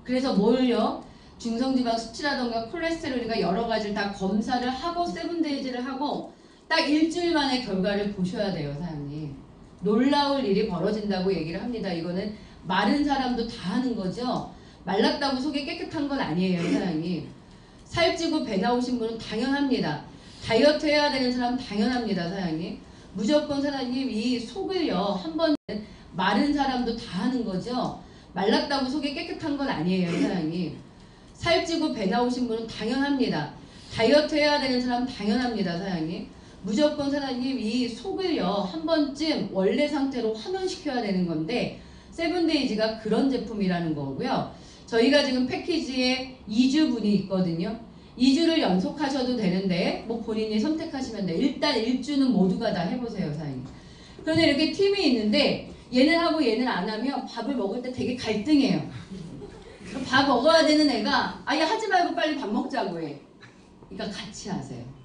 그래서 뭘요? 중성지방 수치라던가 콜레스테롤이나 여러 가지를 다 검사를 하고 세븐데이즈를 하고 딱 일주일 만에 결과를 보셔야 돼요, 사장님. 놀라울 일이 벌어진다고 얘기를 합니다. 이거는 마른 사람도 다 하는 거죠. 말랐다고 속이 깨끗한 건 아니에요, 사장님. 살찌고 배 나오신 분은 당연합니다. 다이어트 해야 되는 사람 당연합니다, 사장님. 무조건 사장님 이 속을요, 한번 마른 사람도 다 하는 거죠. 말랐다고 속이 깨끗한 건 아니에요, 사장님. 살찌고 배 나오신 분은 당연합니다. 다이어트 해야 되는 사람 당연합니다, 사장님. 무조건 사장님 이 속을요, 한 번쯤 원래 상태로 환원시켜야 되는 건데 세븐데이즈가 그런 제품이라는 거고요. 저희가 지금 패키지에 2주분이 있거든요. 2주를 연속하셔도 되는데 뭐 본인이 선택하시면 돼요. 일단 1주는 모두가 다 해보세요, 사장님. 그런데 이렇게 팀이 있는데 얘는 하고 얘는 안 하면 밥을 먹을 때 되게 갈등해요. 밥 먹어야 되는 애가 아예 하지 말고 빨리 밥 먹자고 해. 그러니까 같이 하세요.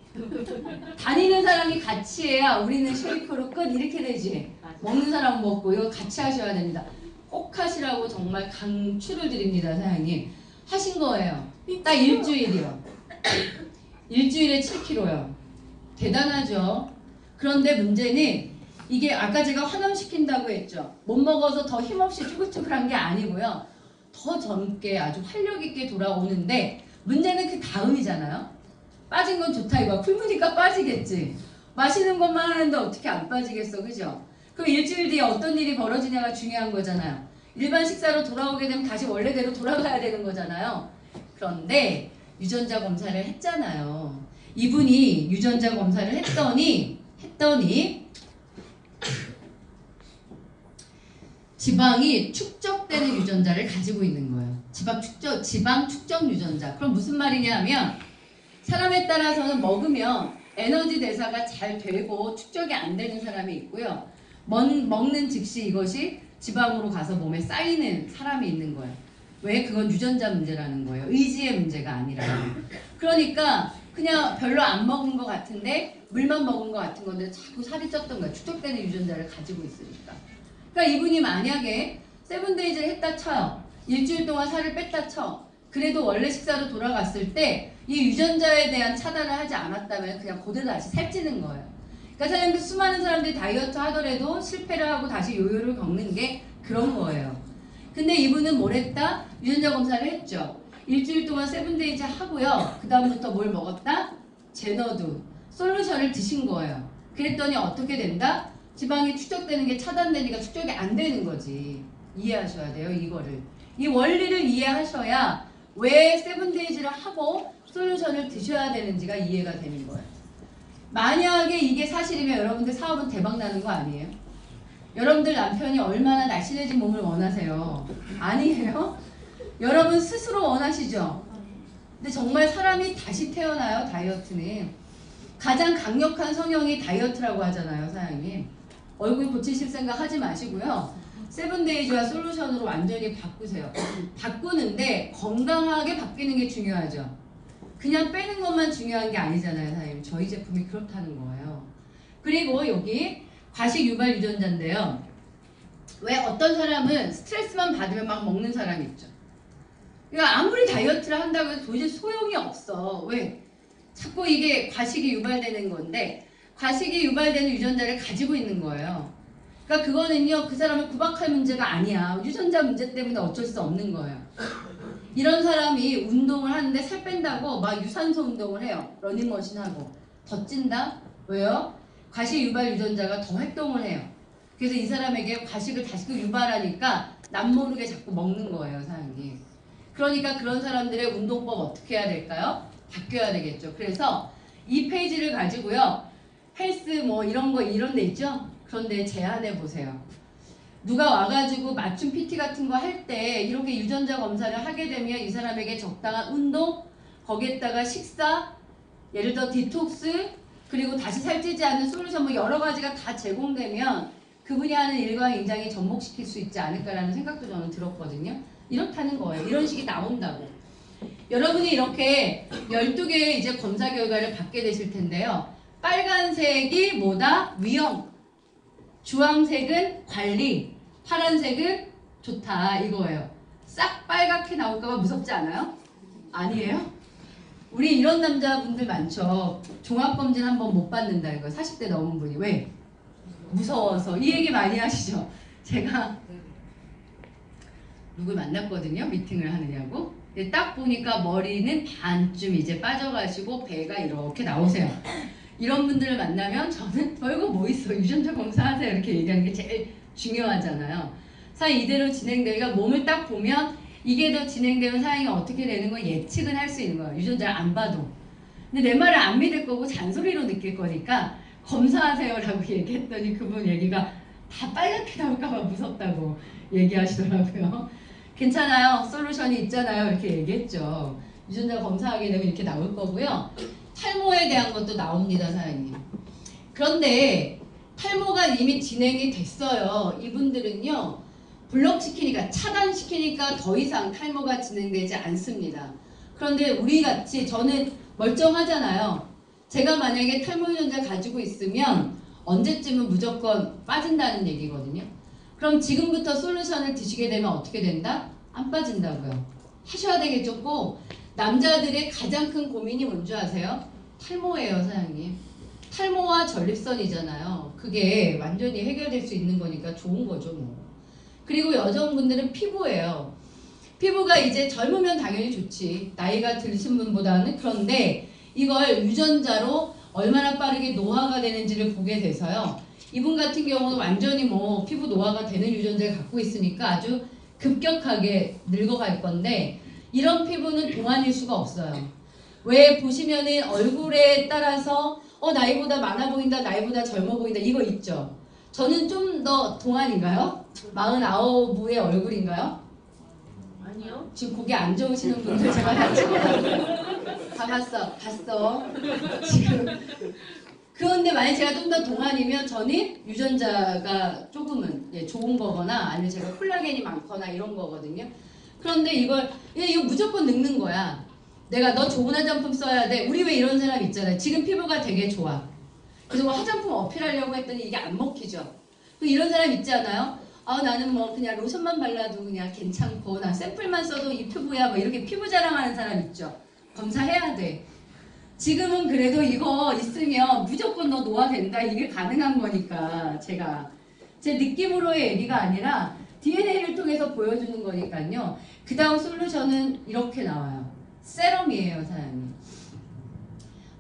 다니는 사람이 같이 해야 우리는 쉐이크로 끝 이렇게 되지. 먹는 사람 먹고 이거 같이 하셔야 됩니다. 꼭 하시라고 정말 강추를 드립니다, 사장님. 하신 거예요. 딱 일주일이요. 일주일에 7kg요. 대단하죠. 그런데 문제는 이게 아까 제가 환원시킨다고 했죠. 못 먹어서 더 힘없이 쭈글쭈글한 게 아니고요. 더 젊게 아주 활력 있게 돌아오는데 문제는 그 다음이잖아요. 빠진 건 좋다 이거야. 굶으니까 빠지겠지. 마시는 것만 하는데 어떻게 안 빠지겠어, 그죠? 그럼 일주일 뒤에 어떤 일이 벌어지냐가 중요한 거잖아요. 일반 식사로 돌아오게 되면 다시 원래대로 돌아가야 되는 거잖아요. 그런데 유전자 검사를 했잖아요. 이분이 유전자 검사를 했더니 지방이 축적되는 유전자를 가지고 있는 거예요. 지방 축적 유전자. 그럼 무슨 말이냐 하면 사람에 따라서는 먹으면 에너지 대사가 잘 되고 축적이 안 되는 사람이 있고요. 먹는 즉시 이것이 지방으로 가서 몸에 쌓이는 사람이 있는 거예요. 왜? 그건 유전자 문제라는 거예요. 의지의 문제가 아니라. 그러니까 그냥 별로 안 먹은 것 같은데 물만 먹은 것 같은 건데 자꾸 살이 쪘던 거예요. 축적되는 유전자를 가지고 있으니까. 그러니까 이분이 만약에 세븐데이즈를 했다 쳐요. 일주일 동안 살을 뺐다 쳐. 그래도 원래 식사로 돌아갔을 때 이 유전자에 대한 차단을 하지 않았다면 그냥 그대로 다시 살찌는 거예요. 그러니까 사장님들 수많은 사람들이 다이어트 하더라도 실패를 하고 다시 요요를 겪는 게 그런 거예요. 근데 이분은 뭘 했다? 유전자 검사를 했죠. 일주일 동안 세븐데이즈 하고요. 그 다음부터 뭘 먹었다? 제너두 솔루션을 드신 거예요. 그랬더니 어떻게 된다? 지방이 축적되는 게 차단되니까 축적이 안 되는 거지. 이해하셔야 돼요, 이거를. 이 원리를 이해하셔야 왜 세븐데이즈를 하고 솔루션을 드셔야 되는지가 이해가 되는 거예요. 만약에 이게 사실이면 여러분들 사업은 대박 나는 거 아니에요? 여러분들 남편이 얼마나 날씬해진 몸을 원하세요? 아니에요? 여러분 스스로 원하시죠? 근데 정말 사람이 다시 태어나요, 다이어트는. 가장 강력한 성형이 다이어트라고 하잖아요, 사장님. 얼굴 고치실 생각 하지 마시고요. 세븐데이즈와 솔루션으로 완전히 바꾸세요. 바꾸는데 건강하게 바뀌는 게 중요하죠. 그냥 빼는 것만 중요한 게 아니잖아요, 사장님. 저희 제품이 그렇다는 거예요. 그리고 여기 과식 유발 유전자인데요. 왜 어떤 사람은 스트레스만 받으면 막 먹는 사람이 있죠. 그러니까 아무리 다이어트를 한다고 해도 도저히 소용이 없어. 왜? 자꾸 이게 과식이 유발되는 건데 과식이 유발되는 유전자를 가지고 있는 거예요. 그러니까 그거는요, 그 사람을 구박할 문제가 아니야. 유전자 문제 때문에 어쩔 수 없는 거예요. 이런 사람이 운동을 하는데 살 뺀다고 막 유산소 운동을 해요. 러닝머신 하고. 더 찐다? 왜요? 과식 유발 유전자가 더 활동을 해요. 그래서 이 사람에게 과식을 다시 유발하니까 남모르게 자꾸 먹는 거예요, 사장님. 그러니까 그런 사람들의 운동법 어떻게 해야 될까요? 바뀌어야 되겠죠. 그래서 이 페이지를 가지고요. 헬스 뭐 이런 거 이런 데 있죠? 그런데 제안해 보세요. 누가 와가지고 맞춤 PT 같은 거 할 때 이렇게 유전자 검사를 하게 되면 이 사람에게 적당한 운동, 거기에다가 식사, 예를 들어 디톡스, 그리고 다시 살찌지 않는 솔루션 뭐 여러 가지가 다 제공되면 그분이 하는 일과 굉장히 접목시킬 수 있지 않을까라는 생각도 저는 들었거든요. 이렇다는 거예요. 이런 식이 나온다고. 여러분이 이렇게 12개의 이제 검사 결과를 받게 되실 텐데요. 빨간색이 뭐다? 위험. 주황색은 관리. 파란색은 좋다. 이거예요. 싹 빨갛게 나올까봐 무섭지 않아요? 아니에요? 우리 이런 남자분들 많죠. 종합검진 한번 못 받는다. 이거 40대 넘은 분이. 왜? 무서워서. 이 얘기 많이 하시죠? 제가 누굴 만났거든요. 미팅을 하느냐고. 근데 딱 보니까 머리는 반쯤 이제 빠져가시고 배가 이렇게 나오세요. 이런 분들을 만나면 저는 별거 뭐 있어. 유전자 검사하세요. 이렇게 얘기하는 게 제일 중요하잖아요. 사실 이대로 진행되니까 몸을 딱 보면 이게 더 진행되면 사람이 어떻게 되는 거 예측은 할 수 있는 거예요. 유전자를 안 봐도. 근데 내 말을 안 믿을 거고 잔소리로 느낄 거니까 검사하세요라고 얘기했더니 그분 얘기가 다 빨갛게 나올까봐 무섭다고 얘기하시더라고요. 괜찮아요. 솔루션이 있잖아요. 이렇게 얘기했죠. 유전자 검사하게 되면 이렇게 나올 거고요. 탈모에 대한 것도 나옵니다, 사장님. 그런데 탈모가 이미 진행이 됐어요. 이분들은요. 블럭시키니까 차단시키니까 더 이상 탈모가 진행되지 않습니다. 그런데 우리같이 저는 멀쩡하잖아요. 제가 만약에 탈모 유전자 가지고 있으면 언제쯤은 무조건 빠진다는 얘기거든요. 그럼 지금부터 솔루션을 드시게 되면 어떻게 된다? 안 빠진다고요. 하셔야 되겠죠. 꼭 남자들의 가장 큰 고민이 뭔지 아세요? 탈모예요, 사장님. 탈모와 전립선이잖아요. 그게 완전히 해결될 수 있는 거니까 좋은 거죠, 뭐. 그리고 여성분들은 피부예요. 피부가 이제 젊으면 당연히 좋지. 나이가 드신 분보다는. 그런데 이걸 유전자로 얼마나 빠르게 노화가 되는지를 보게 돼서요. 이분 같은 경우는 완전히 뭐 피부 노화가 되는 유전자를 갖고 있으니까 아주 급격하게 늙어갈 건데 이런 피부는 동안일 수가 없어요. 왜 보시면은 얼굴에 따라서 나이보다 많아 보인다, 나이보다 젊어 보인다 이거 있죠. 저는 좀 더 동안인가요? 49부의 얼굴인가요? 아니요. 지금 고개 안 좋으시는 분들 제가 다 봤어. 지금. 그런데 만약 제가 좀 더 동안이면 저는 유전자가 조금은 좋은 거거나 아니면 제가 콜라겐이 많거나 이런 거거든요. 그런데 이거 무조건 늙는 거야. 내가 너 좋은 화장품 써야 돼. 우리 왜 이런 사람 있잖아요. 지금 피부가 되게 좋아. 그래서 화장품 어필하려고 했더니 이게 안 먹히죠. 이런 사람 있지 않아요? 나는 뭐 그냥 로션만 발라도 그냥 괜찮고 나 샘플만 써도 이 피부야 뭐 이렇게 피부 자랑하는 사람 있죠. 검사해야 돼. 지금은 그래도 이거 있으면 무조건 너 노화된다 이게 가능한 거니까 제가 제 느낌으로의 얘기가 아니라 DNA를 통해서 보여주는 거니까요. 그 다음 솔루션은 이렇게 나와요. 세럼이에요, 사장님.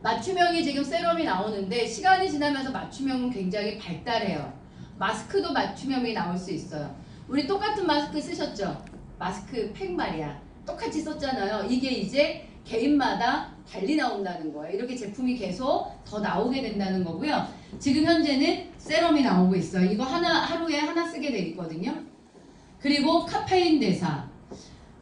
맞춤형이 지금 세럼이 나오는데 시간이 지나면서 맞춤형은 굉장히 발달해요. 마스크도 맞춤형이 나올 수 있어요. 우리 똑같은 마스크 쓰셨죠? 마스크 팩 말이야. 똑같이 썼잖아요. 이게 이제 개인마다 달리 나온다는 거예요. 이렇게 제품이 계속 더 나오게 된다는 거고요. 지금 현재는 세럼이 나오고 있어요. 이거 하루에 하나 쓰게 돼 있거든요. 그리고 카페인 대사.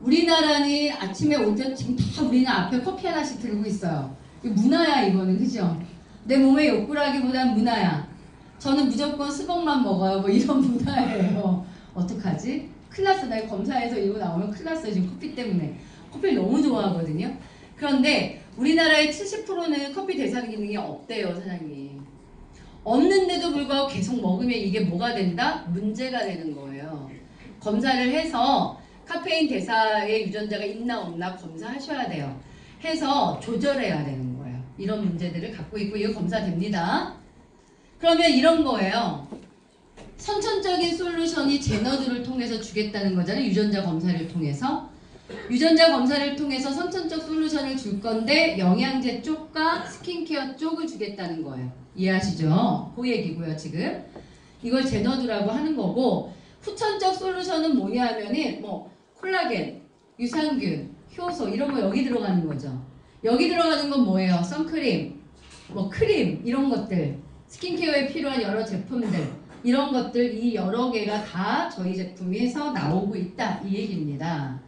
우리나라는 아침에 오전 지금 다 우리는 앞에 커피 하나씩 들고 있어요. 이거 문화야 이거는 그죠? 내 몸에 욕구라기보단 문화야. 저는 무조건 스벅만 먹어요. 뭐 이런 문화예요. 어떡하지? 큰일 났어. 나 검사해서 이거 나오면 큰일 났어요. 지금 커피 때문에. 커피를 너무 좋아하거든요. 그런데 우리나라의 70%는 커피 대사 기능이 없대요, 사장님. 없는데도 불구하고 계속 먹으면 이게 뭐가 된다? 문제가 되는 거예요. 검사를 해서 카페인 대사의 유전자가 있나 없나 검사하셔야 돼요. 해서 조절해야 되는 거예요. 이런 문제들을 갖고 있고 이거 검사됩니다. 그러면 이런 거예요. 선천적인 솔루션이 제너들을 통해서 주겠다는 거잖아요. 유전자 검사를 통해서. 유전자 검사를 통해서 선천적 솔루션을 줄 건데 영양제 쪽과 스킨케어 쪽을 주겠다는 거예요. 이해하시죠? 그 얘기고요, 지금. 이걸 제너드라고 하는 거고 후천적 솔루션은 뭐냐 하면은 뭐 콜라겐, 유산균, 효소 이런 거 여기 들어가는 거죠. 여기 들어가는 건 뭐예요? 선크림, 뭐 크림 이런 것들, 스킨케어에 필요한 여러 제품들 이런 것들 이 여러 개가 다 저희 제품에서 나오고 있다 이 얘기입니다.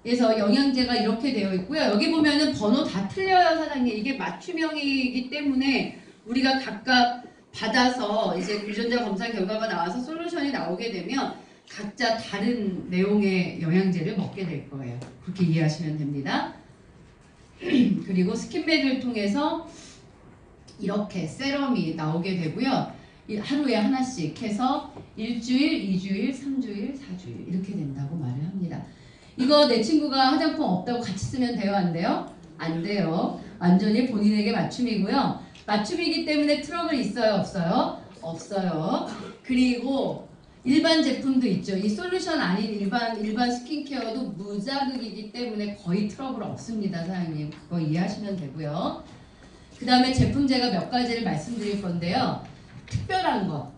그래서 영양제가 이렇게 되어 있고요. 여기 보면은 번호 다 틀려요, 사장님. 이게 맞춤형이기 때문에 우리가 각각 받아서 이제 유전자 검사 결과가 나와서 솔루션이 나오게 되면 각자 다른 내용의 영양제를 먹게 될 거예요. 그렇게 이해하시면 됩니다. 그리고 스킨백을 통해서 이렇게 세럼이 나오게 되고요. 하루에 하나씩 해서 일주일, 2주일, 3주일, 4주일 이렇게 된다고 말을 합니다. 이거 내 친구가 화장품 없다고 같이 쓰면 돼요? 안 돼요? 안 돼요. 완전히 본인에게 맞춤이고요. 맞춤이기 때문에 트러블 있어요? 없어요? 없어요. 그리고 일반 제품도 있죠. 이 솔루션 아닌 일반 스킨케어도 무자극이기 때문에 거의 트러블 없습니다, 사장님. 그거 이해하시면 되고요. 그 다음에 제품제가 몇 가지를 말씀드릴 건데요. 특별한 거.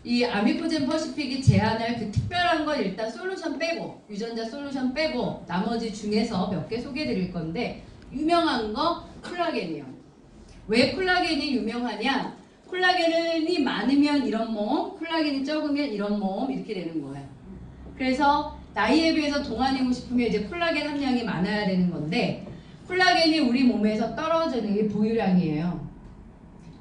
이 아미코젠 퍼시픽이 제안할 그 특별한 건 일단 솔루션 빼고, 유전자 솔루션 빼고 나머지 중에서 몇 개 소개해 드릴 건데, 유명한 거 콜라겐이요. 왜 콜라겐이 유명하냐? 콜라겐이 많으면 이런 몸, 콜라겐이 적으면 이런 몸 이렇게 되는 거예요. 그래서 나이에 비해서 동안이고 싶으면 이제 콜라겐 함량이 많아야 되는 건데, 콜라겐이 우리 몸에서 떨어지는 게 보유량이에요.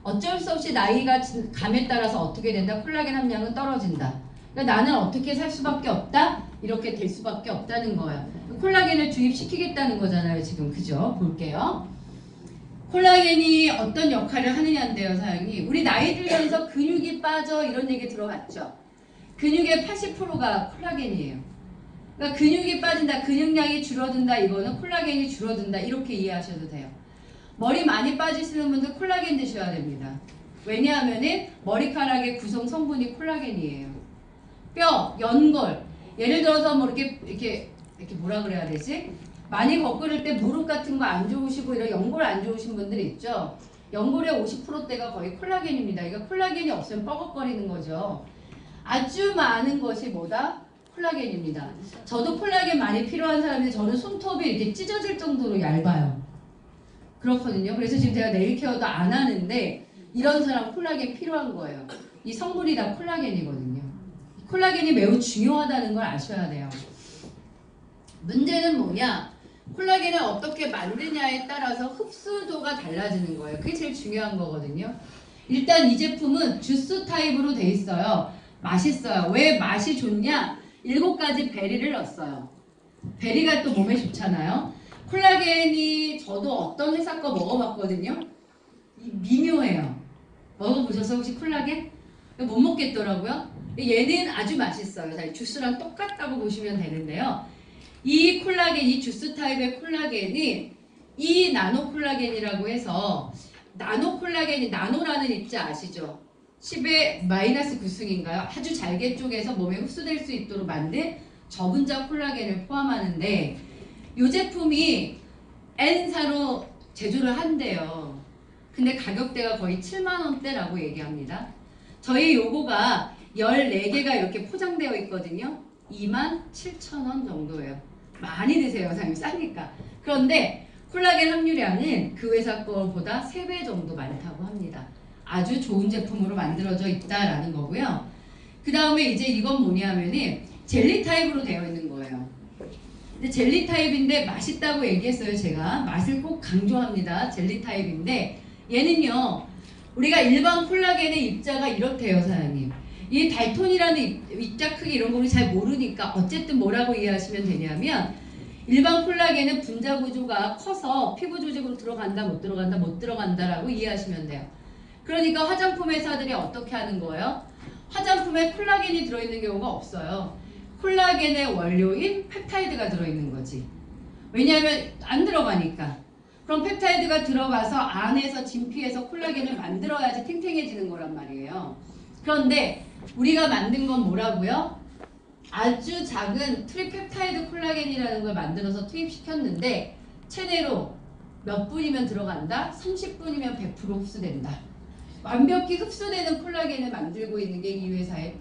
어쩔 수 없이 나이가 감에 따라서 어떻게 된다? 콜라겐 함량은 떨어진다. 그러니까 나는 어떻게 살 수밖에 없다? 이렇게 될 수밖에 없다는 거예요. 콜라겐을 주입시키겠다는 거잖아요, 지금. 그죠? 볼게요. 콜라겐이 어떤 역할을 하느냐인데요, 사장님. 우리 나이 들면서 근육이 빠져 이런 얘기 들어봤죠? 근육의 80%가 콜라겐이에요. 그러니까 근육이 빠진다, 근육량이 줄어든다, 이거는 콜라겐이 줄어든다, 이렇게 이해하셔도 돼요. 머리 많이 빠지시는 분들 콜라겐 드셔야 됩니다. 왜냐하면은 머리카락의 구성 성분이 콜라겐이에요. 뼈, 연골, 예를 들어서 뭐 이렇게 뭐라 그래야 되지? 많이 거꾸릴 때 무릎 같은 거 안 좋으시고 이런 연골 안 좋으신 분들 있죠? 연골의 50%대가 거의 콜라겐입니다. 이거 콜라겐이 없으면 뻐걱거리는 거죠. 아주 많은 것이 뭐다? 콜라겐입니다. 저도 콜라겐 많이 필요한 사람인데 저는 손톱이 이렇게 찢어질 정도로 얇아요. 그렇거든요. 그래서 지금 제가 네일 케어도 안 하는데 이런 사람 콜라겐 필요한 거예요. 이 성분이 다 콜라겐이거든요. 콜라겐이 매우 중요하다는 걸 아셔야 돼요. 문제는 뭐냐? 콜라겐을 어떻게 만드냐에 따라서 흡수도가 달라지는 거예요. 그게 제일 중요한 거거든요. 일단 이 제품은 주스 타입으로 돼 있어요. 맛있어요. 왜 맛이 좋냐? 7가지 베리를 넣었어요. 베리가 또 몸에 좋잖아요. 콜라겐이 저도 어떤 회사 거 먹어봤거든요. 미묘해요. 먹어보셔서 혹시 콜라겐? 못 먹겠더라고요. 얘는 아주 맛있어요. 주스랑 똑같다고 보시면 되는데요. 이 콜라겐, 이 주스 타입의 콜라겐이 이 나노 콜라겐이라고 해서 나노 콜라겐이 나노라는 입자 아시죠? 10의 마이너스 9승인가요? 아주 잘게 쪼개서 몸에 흡수될 수 있도록 만든 저분자 콜라겐을 포함하는데 이 제품이 N사로 제조를 한대요. 근데 가격대가 거의 7만원대라고 얘기합니다. 저희 요거가 14개가 이렇게 포장되어 있거든요. 27,000원 정도예요. 많이 드세요, 사장님. 싸니까. 그런데 콜라겐 함유량은 그 회사 거보다 3배 정도 많다고 합니다. 아주 좋은 제품으로 만들어져 있다라는 거고요. 그 다음에 이제 이건 뭐냐면은 젤리 타입으로 되어 있는 거예요. 근데 젤리 타입인데 맛있다고 얘기했어요, 제가. 맛을 꼭 강조합니다. 젤리 타입인데 얘는요, 우리가 일반 콜라겐의 입자가 이렇대요, 사장님. 이 달톤이라는 입자 크기 이런 거 우리 잘 모르니까 어쨌든 뭐라고 이해하시면 되냐면 일반 콜라겐은 분자 구조가 커서 피부 조직으로 들어간다, 못 들어간다, 못 들어간다라고 이해하시면 돼요. 그러니까 화장품 회사들이 어떻게 하는 거예요? 화장품에 콜라겐이 들어있는 경우가 없어요. 콜라겐의 원료인 펩타이드가 들어있는 거지. 왜냐하면 안 들어가니까. 그럼 펩타이드가 들어가서 안에서 진피에서 콜라겐을 만들어야지 탱탱해지는 거란 말이에요. 그런데 우리가 만든 건 뭐라고요? 아주 작은 트리펩타이드 콜라겐이라는 걸 만들어서 투입시켰는데 최대로 몇 분이면 들어간다? 30분이면 100% 흡수된다. 완벽히 흡수되는 콜라겐을 만들고 있는 게 이 회사의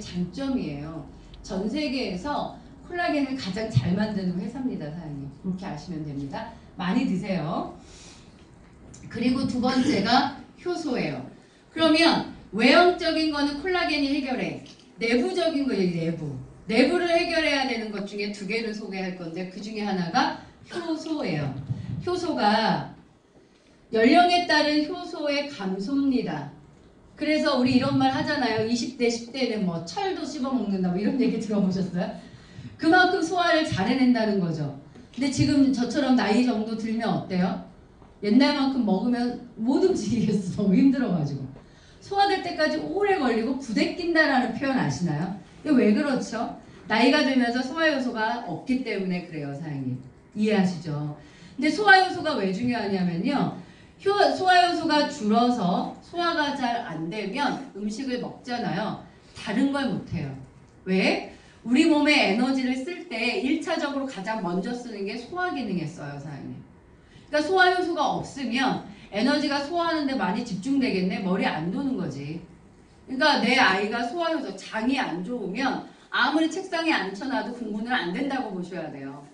장점이에요. 전 세계에서 콜라겐을 가장 잘 만드는 회사입니다, 사장님. 그렇게 아시면 됩니다. 많이 드세요. 그리고 두 번째가 효소예요. 그러면 외형적인 거는 콜라겐이 해결해. 내부적인 거예요, 내부를 해결해야 되는 것 중에 2개를 소개할 건데 그 중에 하나가 효소예요. 효소가 연령에 따른 효소의 감소입니다. 그래서 우리 이런 말 하잖아요. 20대, 10대는 뭐 철도 씹어먹는다 뭐 이런 얘기 들어보셨어요? 그만큼 소화를 잘 해낸다는 거죠. 근데 지금 저처럼 나이 정도 들면 어때요? 옛날만큼 먹으면 못 움직이겠어. 너무 힘들어가지고. 소화될 때까지 오래 걸리고 부대낀다라는 표현 아시나요? 이게 왜 그렇죠? 나이가 들면서 소화효소가 없기 때문에 그래요, 사장님. 이해하시죠? 근데 소화효소가 왜 중요하냐면요. 소화효소가 줄어서 소화가 잘 안 되면 음식을 먹잖아요. 다른 걸 못해요. 왜? 우리 몸에 에너지를 쓸 때 1차적으로 가장 먼저 쓰는 게 소화 기능에 써요, 사장님. 그러니까 소화효소가 없으면 에너지가 소화하는데 많이 집중되겠네? 머리 안 도는 거지. 그러니까 내 아이가 소화효소, 장이 안 좋으면 아무리 책상에 앉혀놔도 공부는 안 된다고 보셔야 돼요.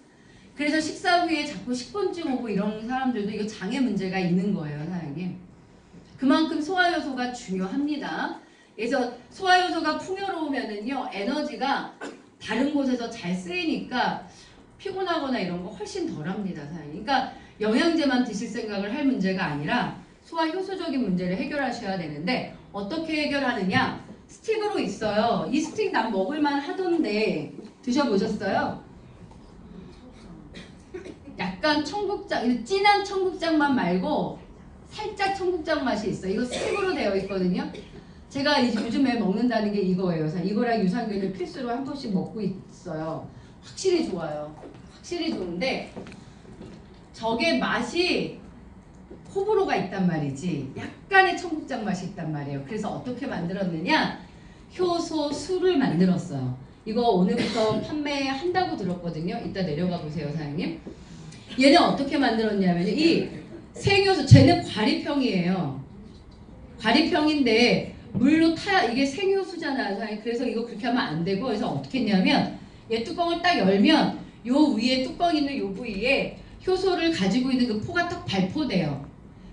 그래서 식사 후에 자꾸 식곤증 오고 이런 사람들도 이거 장에 문제가 있는 거예요, 사장님. 그만큼 소화효소가 중요합니다. 그래서 소화효소가 풍요로우면은요, 에너지가 다른 곳에서 잘 쓰이니까 피곤하거나 이런 거 훨씬 덜 합니다, 사장님. 그러니까 영양제만 드실 생각을 할 문제가 아니라 소화효소적인 문제를 해결하셔야 되는데 어떻게 해결하느냐? 스틱으로 있어요. 이 스틱 난 먹을만 하던데 드셔보셨어요? 약간 청국장, 진한 청국장맛 말고 살짝 청국장 맛이 있어요. 이거 스틱으로 되어 있거든요. 제가 요즘에 먹는다는 게 이거예요. 이거랑 유산균을 필수로 한 번씩 먹고 있어요. 확실히 좋아요. 확실히 좋은데 저게 맛이 호불호가 있단 말이지. 약간의 청국장 맛이 있단 말이에요. 그래서 어떻게 만들었느냐? 효소수를 만들었어요. 이거 오늘부터 판매한다고 들었거든요. 이따 내려가 보세요, 사장님. 얘는 어떻게 만들었냐면 이 생효소, 쟤는 과리평이에요. 과리평인데 물로 타야 이게 생효수잖아요, 사장님. 그래서 이거 그렇게 하면 안 되고 그래서 어떻게 했냐면 얘 뚜껑을 딱 열면 요 위에 뚜껑 있는 요 부위에 효소를 가지고 있는 그 포가 딱 발포돼요.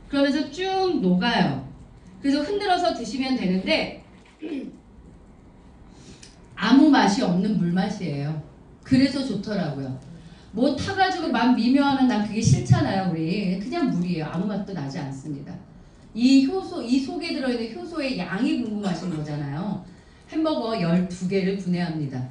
그러면서 쭉 녹아요. 그래서 흔들어서 드시면 되는데 아무 맛이 없는 물맛이에요. 그래서 좋더라고요. 뭐 타가지고 맛 미묘하면 난 그게 싫잖아요, 우리. 그냥 물이에요. 아무 맛도 나지 않습니다. 이 효소, 이 속에 들어있는 효소의 양이 궁금하신 거잖아요. 햄버거 12개를 분해합니다.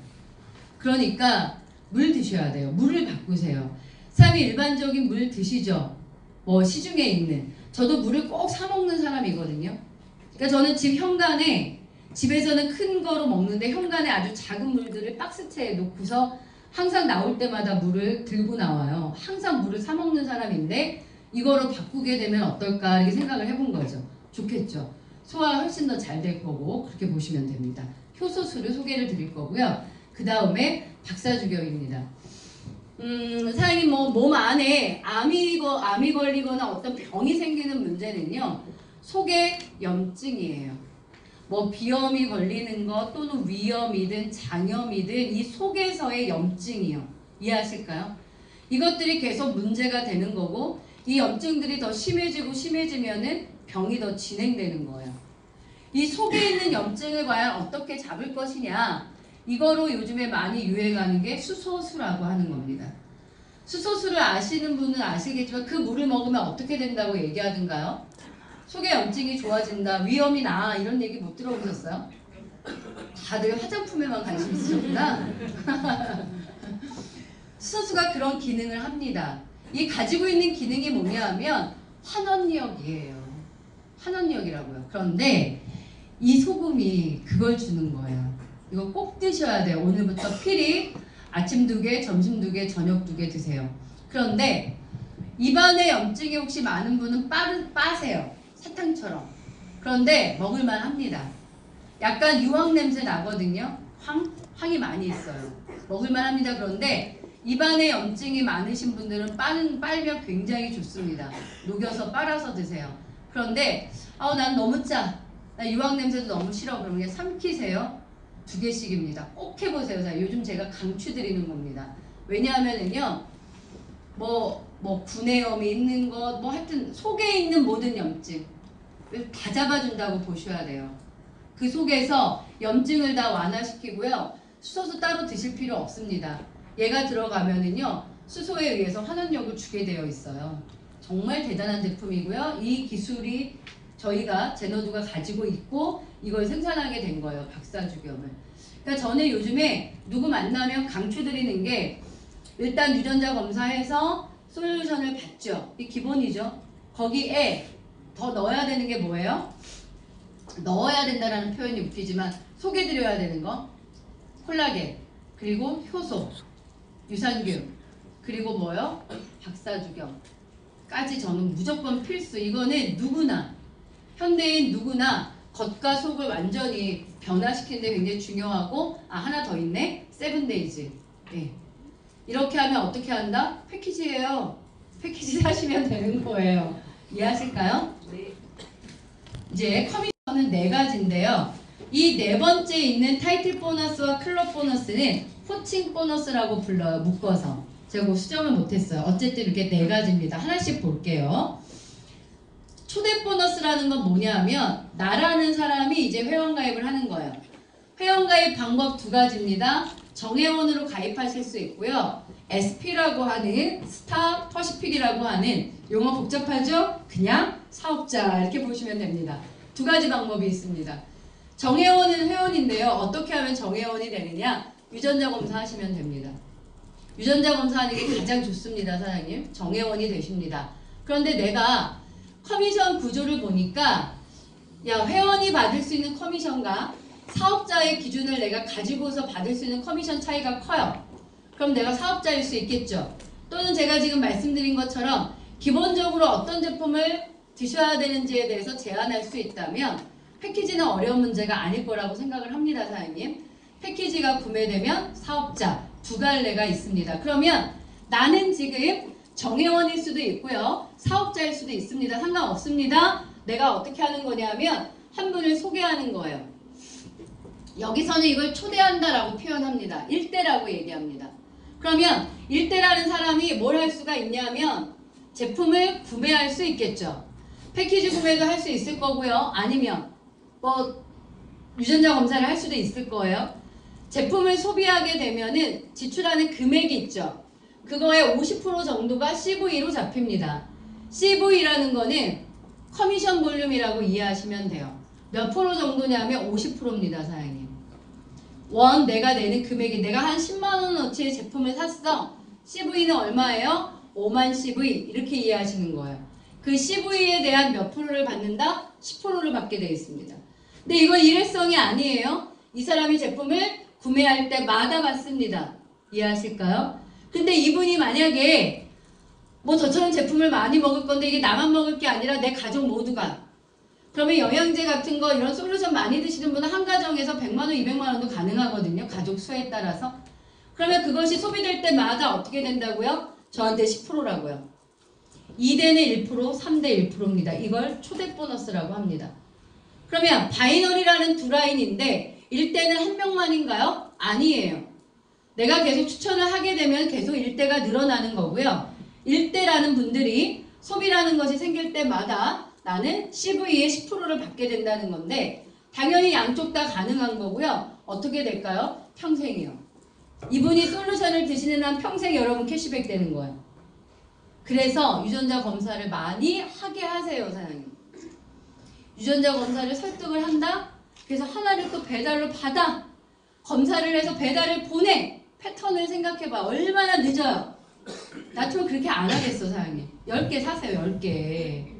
그러니까 물 드셔야 돼요. 물을 바꾸세요. 사람이 일반적인 물 드시죠? 뭐 시중에 있는. 저도 물을 꼭 사 먹는 사람이거든요. 그러니까 저는 집 현관에 집에서는 큰 거로 먹는데 현관에 아주 작은 물들을 박스채에 놓고서 항상 나올 때마다 물을 들고 나와요. 항상 물을 사 먹는 사람인데 이거로 바꾸게 되면 어떨까 이렇게 생각을 해본 거죠. 좋겠죠. 소화가 훨씬 더 잘 될 거고 그렇게 보시면 됩니다. 효소수를 소개를 드릴 거고요. 그 다음에 박사주경입니다. 사장님 뭐 몸 안에 암이 걸리거나 어떤 병이 생기는 문제는요. 속에 염증이에요. 뭐 비염이 걸리는 것 또는 위염이든 장염이든 이 속에서의 염증이요. 이해하실까요? 이것들이 계속 문제가 되는 거고 이 염증들이 더 심해지고 심해지면은 병이 더 진행되는 거예요. 이 속에 있는 염증을 과연 어떻게 잡을 것이냐 이거로 요즘에 많이 유행하는 게 수소수라고 하는 겁니다. 수소수를 아시는 분은 아시겠지만 그 물을 먹으면 어떻게 된다고 얘기하던가요? 속의 염증이 좋아진다, 위험이 나 이런 얘기 못 들어보셨어요? 다들 화장품에만 관심 있으셨구나. 수소수가 그런 기능을 합니다. 이 가지고 있는 기능이 뭐냐 하면 환원력이에요. 환원력이라고요. 그런데 이 소금이 그걸 주는 거예요. 이거 꼭 드셔야 돼요. 오늘부터 필히 아침 2개, 점심 2개, 저녁 2개 드세요. 그런데 입안에 염증이 혹시 많은 분은 빠세요. 사탕처럼. 그런데 먹을만 합니다. 약간 유황 냄새 나거든요. 황이 많이 있어요. 먹을만 합니다. 그런데 입안에 염증이 많으신 분들은 빨면 굉장히 좋습니다. 녹여서 빨아서 드세요. 그런데 난 너무 짜. 나 유황 냄새도 너무 싫어. 그러면 그냥 삼키세요. 2개씩입니다. 꼭 해보세요. 자, 요즘 제가 강추드리는 겁니다. 왜냐하면은요, 구내염이 있는 것, 하여튼 속에 있는 모든 염증 다 잡아준다고 보셔야 돼요. 그 속에서 염증을 다 완화시키고요. 수소수 따로 드실 필요 없습니다. 얘가 들어가면은요, 수소에 의해서 환원력을 주게 되어 있어요. 정말 대단한 제품이고요. 이 기술이 저희가 제너두가 가지고 있고 이걸 생산하게 된 거예요. 박사주겸을. 그러니까 저는 요즘에 누구 만나면 강추드리는 게 일단 유전자 검사해서 솔루션을 받죠. 이 기본이죠. 거기에 더 넣어야 되는 게 뭐예요? 넣어야 된다라는 표현이 웃기지만 소개드려야 되는 거 콜라겐 그리고 효소 유산균 그리고 뭐요? 박사주겸 까지 저는 무조건 필수. 이거는 누구나, 현대인 누구나 겉과 속을 완전히 변화시키는데 굉장히 중요하고, 하나 더 있네. 세븐데이즈. 네. 이렇게 하면 어떻게 한다? 패키지예요. 패키지 사시면 되는 거예요. 이해하실까요? 네. 이제 커미션은 4가지인데요. 이 4번째 있는 타이틀 보너스와 클럽 보너스는 호칭 보너스라고 불러요. 묶어서. 제가 뭐 수정을 못했어요. 어쨌든 이렇게 4가지입니다. 하나씩 볼게요. 초대 보너스라는 건 뭐냐면 나라는 사람이 이제 회원가입을 하는 거예요. 회원가입 방법 2가지입니다. 정회원으로 가입하실 수 있고요. SP라고 하는 스타 퍼시픽이라고 하는 용어 복잡하죠? 그냥 사업자 이렇게 보시면 됩니다. 2가지 방법이 있습니다. 정회원은 회원인데요. 어떻게 하면 정회원이 되느냐? 유전자 검사 하시면 됩니다. 유전자 검사하는 게 가장 좋습니다, 사장님. 정회원이 되십니다. 그런데 내가 커미션 구조를 보니까 야, 회원이 받을 수 있는 커미션과 사업자의 기준을 내가 가지고서 받을 수 있는 커미션 차이가 커요. 그럼 내가 사업자일 수 있겠죠. 또는 제가 지금 말씀드린 것처럼 기본적으로 어떤 제품을 드셔야 되는지에 대해서 제안할 수 있다면 패키지는 어려운 문제가 아닐 거라고 생각을 합니다, 사장님. 패키지가 구매되면 사업자 2갈래가 있습니다. 그러면 나는 지금 정회원일 수도 있고요. 사업자일 수도 있습니다. 상관없습니다. 내가 어떻게 하는 거냐면 한 분을 소개하는 거예요. 여기서는 이걸 초대한다라고 표현합니다. 일대라고 얘기합니다. 그러면 일대라는 사람이 뭘 할 수가 있냐면 제품을 구매할 수 있겠죠. 패키지 구매도 할 수 있을 거고요. 아니면 뭐 유전자 검사를 할 수도 있을 거예요. 제품을 소비하게 되면은 지출하는 금액이 있죠. 그거의 50% 정도가 CV로 잡힙니다. CV라는 거는 커미션 볼륨이라고 이해하시면 돼요. 몇 프로 정도냐면 50%입니다, 사장님. 내가 내는 금액이 내가 한 10만 원어치의 제품을 샀어. CV는 얼마예요? 5만 CV 이렇게 이해하시는 거예요. 그 CV에 대한 몇 프로를 받는다? 10%를 받게 되어 있습니다. 근데 이건 일회성이 아니에요. 이 사람이 제품을 구매할 때마다 받습니다. 이해하실까요? 근데 이분이 만약에 뭐 저처럼 제품을 많이 먹을 건데 이게 나만 먹을 게 아니라 내 가족 모두가, 그러면 영양제 같은 거 이런 솔루션 많이 드시는 분은 한 가정에서 100만 원, 200만 원도 가능하거든요. 가족 수에 따라서. 그러면 그것이 소비될 때마다 어떻게 된다고요? 저한테 10%라고요. 2대는 1%, 3대 1%입니다. 이걸 초대 보너스라고 합니다. 그러면 바이너리라는 2라인인데 1대는 한 명만인가요? 아니에요. 내가 계속 추천을 하게 되면 계속 1대가 늘어나는 거고요. 1대라는 분들이 소비라는 것이 생길 때마다 나는 CV의 10%를 받게 된다는 건데 당연히 양쪽 다 가능한 거고요. 어떻게 될까요? 평생이요. 이분이 솔루션을 드시는 한 평생 여러분 캐시백 되는 거예요. 그래서 유전자 검사를 많이 하게 하세요, 사장님. 유전자 검사를 설득을 한다? 그래서 하나를 또 배달로 받아. 검사를 해서 배달을 보내. 패턴을 생각해봐. 얼마나 늦어요. 나처럼 그렇게 안 하겠어, 사장님. 10개 사세요, 10개.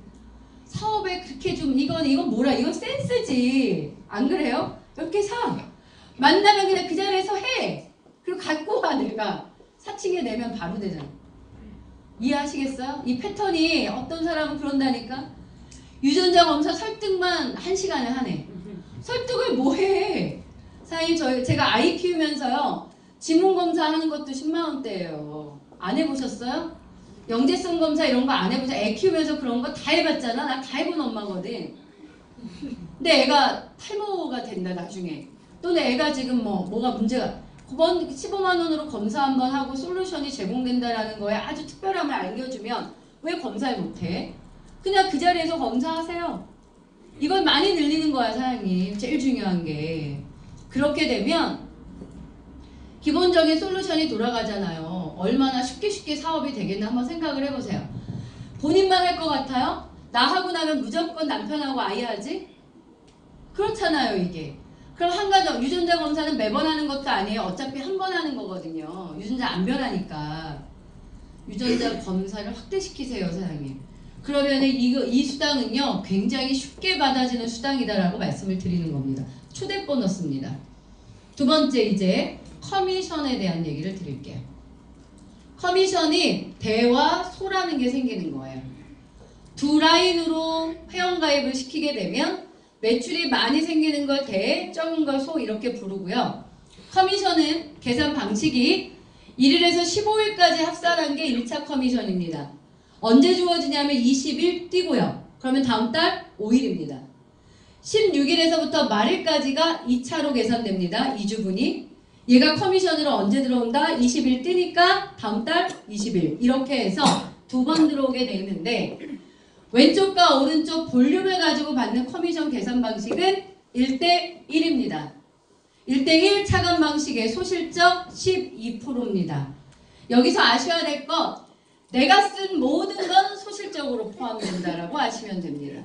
사업에 그렇게 좀 이건 뭐라, 이건 센스지. 안 그래요? 10개 사. 만나면 그냥 그 자리에서 해. 그리고 갖고 와. 내가 사칭해 내면 바로 되잖아. 이해하시겠어요? 이 패턴이 어떤 사람은 그런다니까. 유전자 검사 설득만 1시간을 하네. 설득을 뭐해. 사장님, 제가 아이 키우면서요, 지문 검사하는 것도 10만 원대예요. 안 해보셨어요? 영재성 검사 이런 거 안 해보죠? 애 키우면서 그런 거 다 해봤잖아. 나 다 해본 엄마거든. 근데 애가 탈모가 된다, 나중에. 또는 애가 지금 뭐가 문제가, 15만 원으로 검사 한번 하고 솔루션이 제공된다라는 거에 아주 특별함을 알려주면 왜 검사를 못해? 그냥 그 자리에서 검사하세요. 이걸 많이 늘리는 거야, 사장님. 제일 중요한 게. 그렇게 되면 기본적인 솔루션이 돌아가잖아요. 얼마나 쉽게 사업이 되겠나 한번 생각을 해보세요. 본인만 할 것 같아요? 나 하고 나면 무조건 남편하고 아이 하지? 그렇잖아요, 이게. 그럼 한 가지, 유전자 검사는 매번 하는 것도 아니에요. 어차피 한 번 하는 거거든요. 유전자 안 변하니까. 유전자 검사를 확대시키세요, 사장님. 그러면 이 수당은요, 굉장히 쉽게 받아지는 수당이다라고 말씀을 드리는 겁니다. 초대 보너스입니다. 2번째, 이제 커미션에 대한 얘기를 드릴게요. 커미션이 대와 소라는 게 생기는 거예요. 두 라인으로 회원가입을 시키게 되면 매출이 많이 생기는 걸 대, 적은 걸 소 이렇게 부르고요. 커미션은 계산 방식이 1일에서 15일까지 합산한 게 1차 커미션입니다. 언제 주어지냐면 20일 띄고요. 그러면 다음 달 5일입니다. 16일에서부터 말일까지가 2차로 계산됩니다. 2주분이. 얘가 커미션으로 언제 들어온다? 20일 뜨니까 다음 달 20일. 이렇게 해서 두 번 들어오게 돼 있는데 왼쪽과 오른쪽 볼륨을 가지고 받는 커미션 계산 방식은 1대1입니다. 1대1 차감 방식의 소실적 12%입니다. 여기서 아셔야 될 것, 내가 쓴 모든 건 소실적으로 포함된다라고 아시면 됩니다.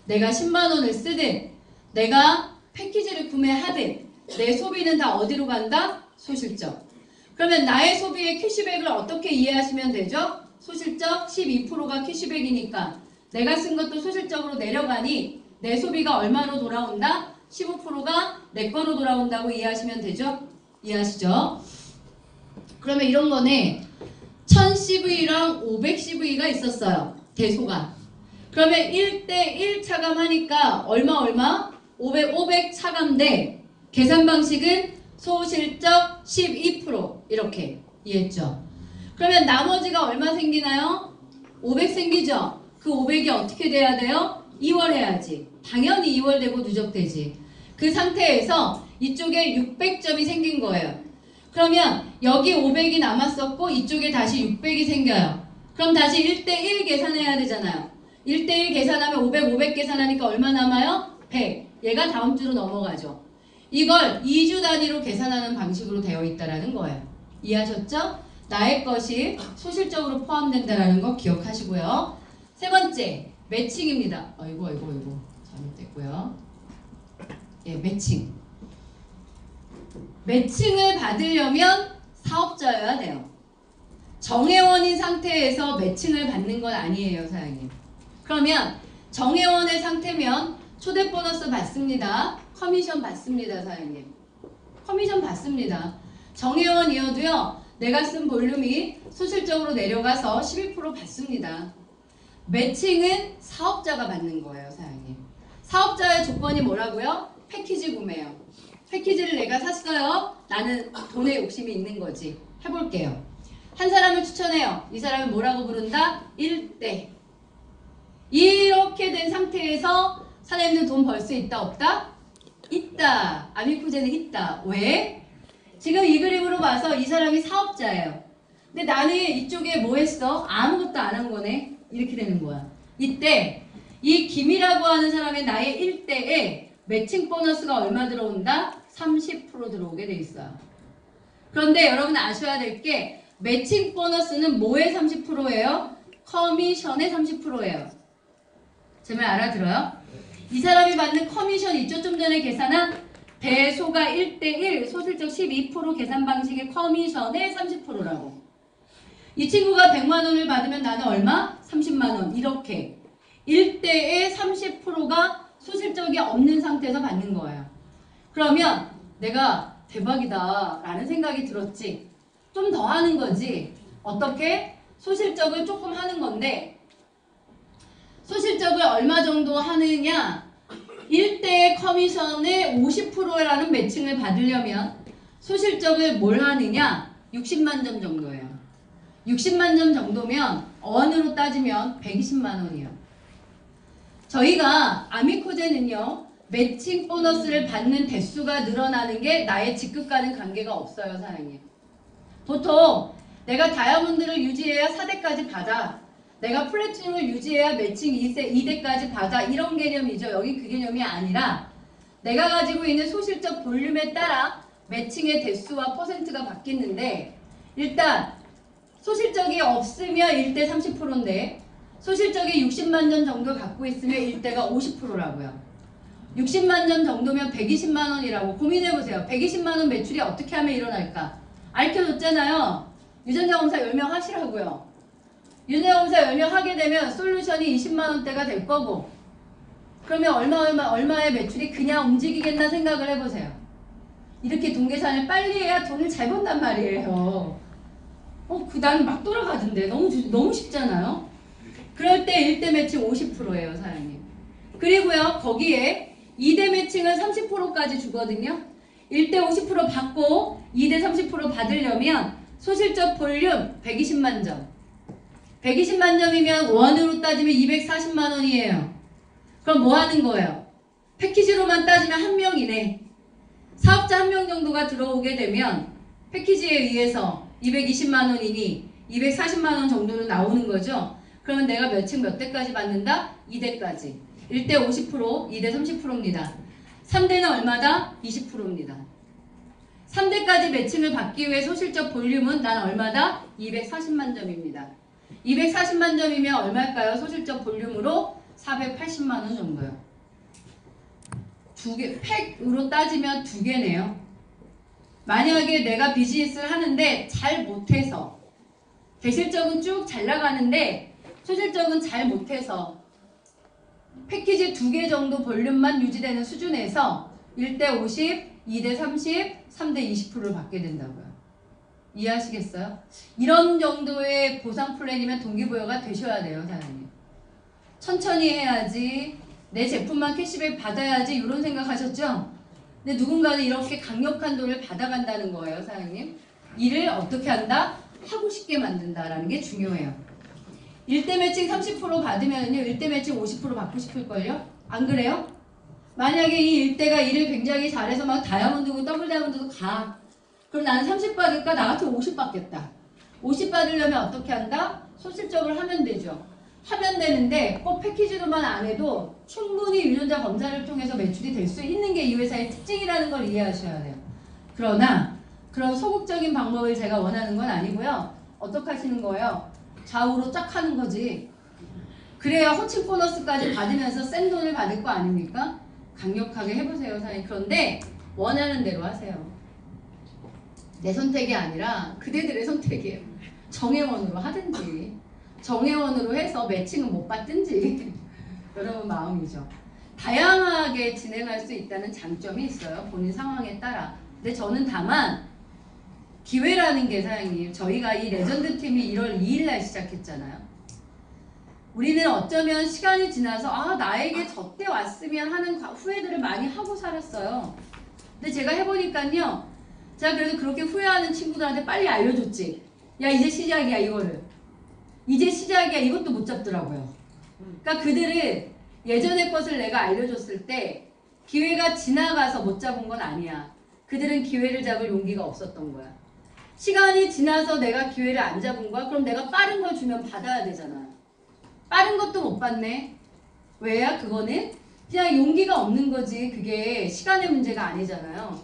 내가 10만 원을 쓰든 내가 패키지를 구매하든 내 소비는 다 어디로 간다? 소실적. 그러면 나의 소비의 캐시백을 어떻게 이해하시면 되죠? 소실적 12%가 캐시백이니까 내가 쓴 것도 소실적으로 내려가니 내 소비가 얼마로 돌아온다? 15%가 내 거로 돌아온다고 이해하시면 되죠? 이해하시죠? 그러면 이런 거네. 1000CV랑 500CV가 있었어요. 대소가. 그러면 1대1 차감하니까 얼마? 500 차감돼. 계산 방식은 소실적 12% 이렇게 이해했죠? 그러면 나머지가 얼마 생기나요? 500 생기죠? 그 500이 어떻게 돼야 돼요? 2월 해야지. 당연히 2월 되고 누적되지. 그 상태에서 이쪽에 600점이 생긴 거예요. 그러면 여기 500이 남았었고 이쪽에 다시 600이 생겨요. 그럼 다시 1대1 계산해야 되잖아요. 1대1 계산하면 500 계산하니까 얼마 남아요? 100. 얘가 다음 주로 넘어가죠. 이걸 2주 단위로 계산하는 방식으로 되어 있다는 거예요. 이해하셨죠? 나의 것이 소실적으로 포함된다는 거 기억하시고요. 세 번째, 매칭입니다. 아이고 잘못됐고요. 예, 매칭. 매칭을 받으려면 사업자여야 돼요. 정회원인 상태에서 매칭을 받는 건 아니에요, 사장님. 그러면 정회원의 상태면 초대 보너스 받습니다. 커미션 받습니다, 사장님. 커미션 받습니다. 정회원이어도요. 내가 쓴 볼륨이 소실적으로 내려가서 12% 받습니다. 매칭은 사업자가 받는 거예요, 사장님. 사업자의 조건이 뭐라고요? 패키지 구매요. 패키지를 내가 샀어요. 나는 돈에 욕심이 있는 거지. 해볼게요. 한 사람을 추천해요. 이 사람을 뭐라고 부른다? 1대. 이렇게 된 상태에서 사장님들 돈 벌 수 있다 없다? 있다. 아미코제는 있다. 왜? 지금 이 그림으로 봐서 이 사람이 사업자예요. 근데 나는 이쪽에 뭐 했어? 아무것도 안 한 거네. 이렇게 되는 거야. 이때 이 김이라고 하는 사람의 나의 1대에 매칭 보너스가 얼마 들어온다? 30% 들어오게 돼 있어요. 그런데 여러분 아셔야 될 게 매칭 보너스는 뭐의 30%예요? 커미션의 30%예요. 제 말 알아들어요? 이 사람이 받는 커미션 있죠? 좀 전에 계산한 대소가 1대1 소실적 12% 계산 방식의 커미션의 30%라고. 이 친구가 100만 원을 받으면 나는 얼마? 30만 원. 이렇게 1대의 30%가 소실적이 없는 상태에서 받는 거예요. 그러면 내가 대박이다 라는 생각이 들었지. 좀 더 하는 거지. 어떻게? 소실적을 조금 하는 건데 소실적을 얼마 정도 하느냐? 1대의 커미션의 50%라는 매칭을 받으려면 소실적을 뭘 하느냐? 60만 점 정도예요. 60만 점 정도면 어원으로 따지면 120만 원이에요. 저희가 아미코제는요. 매칭 보너스를 받는 대수가 늘어나는 게 나의 직급과는 관계가 없어요, 사장님. 보통 내가 다이아몬드를 유지해야 4대까지 받아. 내가 플래티넘을 유지해야 매칭 2대까지 받아. 이런 개념이죠. 여기 그 개념이 아니라 내가 가지고 있는 소실적 볼륨에 따라 매칭의 대수와 퍼센트가 바뀌는데 일단 소실적이 없으면 1대 30%인데 소실적이 60만 점 정도 갖고 있으면 1대가 50%라고요. 60만 점 정도면 120만 원이라고 고민해보세요. 120만 원 매출이 어떻게 하면 일어날까? 알려줬잖아요. 유전자 검사 10명 하시라고요. 유전자 검사 10명 하게 되면 솔루션이 20만 원대가 될 거고 그러면 얼마의 매출이 그냥 움직이겠나 생각을 해보세요. 이렇게 동계산을 빨리 해야 돈을 잘 번단 말이에요. 나는 막 돌아가던데 너무 쉽잖아요. 그럴 때 1대 매칭 50%예요, 사장님. 그리고요, 거기에 2대 매칭은 30%까지 주거든요. 1대 50% 받고 2대 30% 받으려면 소실적 볼륨 120만 점. 120만 점이면 원으로 따지면 240만 원이에요. 그럼 뭐 하는 거예요? 패키지로만 따지면 한 명이네. 사업자 한 명 정도가 들어오게 되면 패키지에 의해서 220만 원이니 240만 원 정도는 나오는 거죠. 그러면 내가 매칭 몇 대까지 받는다? 2대까지. 1대 50%, 2대 30%입니다. 3대는 얼마다? 20%입니다. 3대까지 매칭을 받기 위해 소실적 볼륨은 난 얼마다? 240만 점입니다. 240만 점이면 얼마일까요? 소실적 볼륨으로 480만 원 정도요. 두 개, 팩으로 따지면 두 개네요. 만약에 내가 비즈니스를 하는데 잘 못해서 대실적은 쭉 잘 나가는데 소실적은 잘 못해서 패키지 두 개 정도 볼륨만 유지되는 수준에서 1대 50, 2대 30, 3대 20%를 받게 된다고요. 이해하시겠어요? 이런 정도의 보상 플랜이면 동기부여가 되셔야 돼요, 사장님. 천천히 해야지, 내 제품만 캐시백 받아야지 이런 생각하셨죠? 근데 누군가는 이렇게 강력한 돈을 받아간다는 거예요, 사장님. 일을 어떻게 한다? 하고 싶게 만든다라는 게 중요해요. 1대 매칭 30% 받으면요, 1대 매칭 50% 받고 싶을걸요? 안 그래요? 만약에 이 1대가 일을 굉장히 잘해서 막 다이아몬드고 더블 다이아몬드도 가. 그럼 나는 30 받을까? 나 같으면 50 받겠다. 50 받으려면 어떻게 한다? 소실적을 하면 되죠. 하면 되는데 꼭 패키지로만 안 해도 충분히 유전자 검사를 통해서 매출이 될 수 있는 게 이 회사의 특징이라는 걸 이해하셔야 돼요. 그러나 그런 소극적인 방법을 제가 원하는 건 아니고요. 어떻게 하시는 거예요? 좌우로 쫙 하는 거지. 그래야 호칭 보너스까지 받으면서 센 돈을 받을 거 아닙니까? 강력하게 해보세요, 사장님. 그런데 원하는 대로 하세요. 내 선택이 아니라 그대들의 선택이에요. 정회원으로 하든지 정회원으로 해서 매칭은 못 받든지 여러분 마음이죠. 다양하게 진행할 수 있다는 장점이 있어요. 본인 상황에 따라. 근데 저는 다만 기회라는 게 사장님, 저희가 이 레전드 팀이 1월 2일 날 시작했잖아요. 우리는 어쩌면 시간이 지나서 아 나에게 저때 왔으면 하는 후회들을 많이 하고 살았어요. 근데 제가 해보니까요. 제가 그래도 그렇게 후회하는 친구들한테 빨리 알려줬지. 야 이제 시작이야 이거를. 이제 시작이야 이것도 못 잡더라고요. 그러니까 그들은 예전의 것을 내가 알려줬을 때 기회가 지나가서 못 잡은 건 아니야. 그들은 기회를 잡을 용기가 없었던 거야. 시간이 지나서 내가 기회를 안 잡은 거야? 그럼 내가 빠른 걸 주면 받아야 되잖아. 빠른 것도 못 받네. 왜야? 그거는 그냥 용기가 없는 거지. 그게 시간의 문제가 아니잖아요.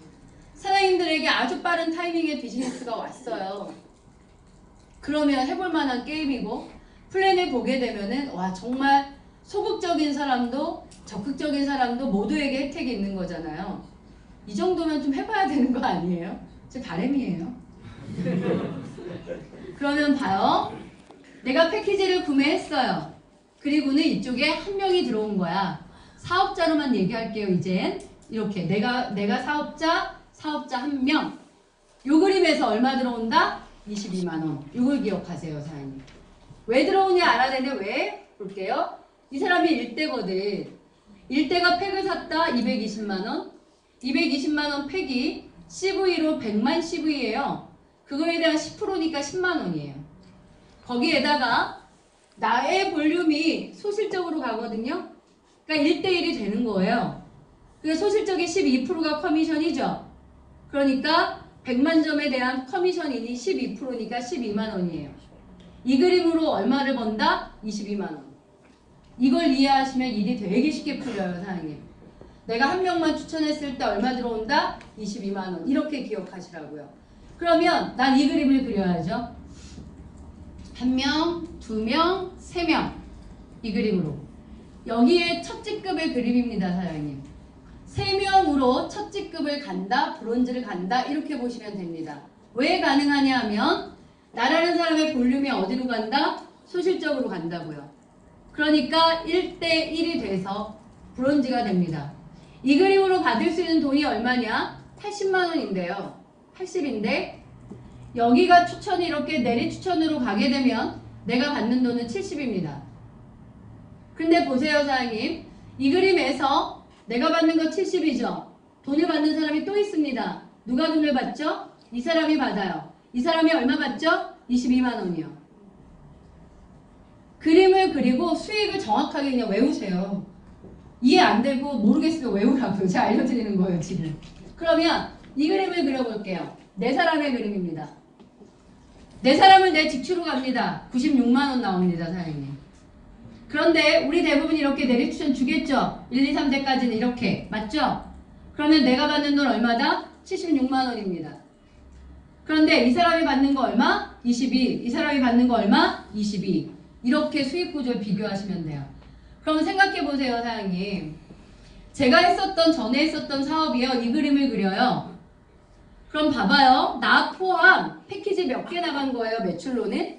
사장님들에게 아주 빠른 타이밍에 비즈니스가 왔어요. 그러면 해볼 만한 게임이고 플랜을 보게 되면은 와 정말 소극적인 사람도 적극적인 사람도 모두에게 혜택이 있는 거잖아요. 이 정도면 좀 해봐야 되는 거 아니에요? 제 바람이에요. 그러면 봐요. 내가 패키지를 구매했어요. 그리고는 이쪽에 한 명이 들어온 거야. 사업자로만 얘기할게요. 이젠 이렇게 내가 사업자 한 명. 요 그림에서 얼마 들어온다? 22만 원. 요걸 기억하세요, 사장님. 왜 들어오냐 알아내네. 왜? 볼게요. 이 사람이 1대거든. 1대가 팩을 샀다. 220만 원. 220만 원 팩이 CV로 100만 CV예요. 그거에 대한 10%니까 10만 원이에요. 거기에다가 나의 볼륨이 소실적으로 가거든요. 그러니까 1대1이 되는 거예요. 그게 소실적인 12%가 커미션이죠. 그러니까 100만 점에 대한 커미션이니 12%니까 12만 원이에요. 이 그림으로 얼마를 번다? 22만 원. 이걸 이해하시면 일이 되게 쉽게 풀려요, 사장님. 내가 한 명만 추천했을 때 얼마 들어온다? 22만 원. 이렇게 기억하시라고요. 그러면 난 이 그림을 그려야죠. 한 명, 두 명, 세 명. 이 그림으로. 여기에 첫 직급의 그림입니다, 사장님. 3명으로 첫 직급을 간다, 브론즈를 간다 이렇게 보시면 됩니다. 왜 가능하냐 하면 나라는 사람의 볼륨이 어디로 간다? 소실적으로 간다고요. 그러니까 1대1이 돼서 브론즈가 됩니다. 이 그림으로 받을 수 있는 돈이 얼마냐? 80만 원인데요. 80인데 여기가 추천이 이렇게 내리 추천으로 가게 되면 내가 받는 돈은 70입니다. 근데 보세요 사장님. 이 그림에서 내가 받는 거 70이죠. 돈을 받는 사람이 또 있습니다. 누가 돈을 받죠? 이 사람이 받아요. 이 사람이 얼마 받죠? 22만 원이요. 그림을 그리고 수익을 정확하게 그냥 외우세요. 이해 안 되고 모르겠으면 외우라고요. 제가 알려드리는 거예요 지금. 그러면 이 그림을 그려볼게요. 네 사람의 그림입니다. 네 사람을 내 직추로 갑니다. 96만 원 나옵니다 사장님. 그런데 우리 대부분 이렇게 내리추천 주겠죠? 1, 2, 3대까지는 이렇게. 맞죠? 그러면 내가 받는 돈 얼마다? 76만 원입니다. 그런데 이 사람이 받는 거 얼마? 22. 이 사람이 받는 거 얼마? 22. 이렇게 수익 구조를 비교하시면 돼요. 그럼 생각해 보세요 사장님. 제가 전에 했었던 사업이요. 이 그림을 그려요. 그럼 봐봐요. 나 포함 패키지 몇 개 나간 거예요? 매출로는?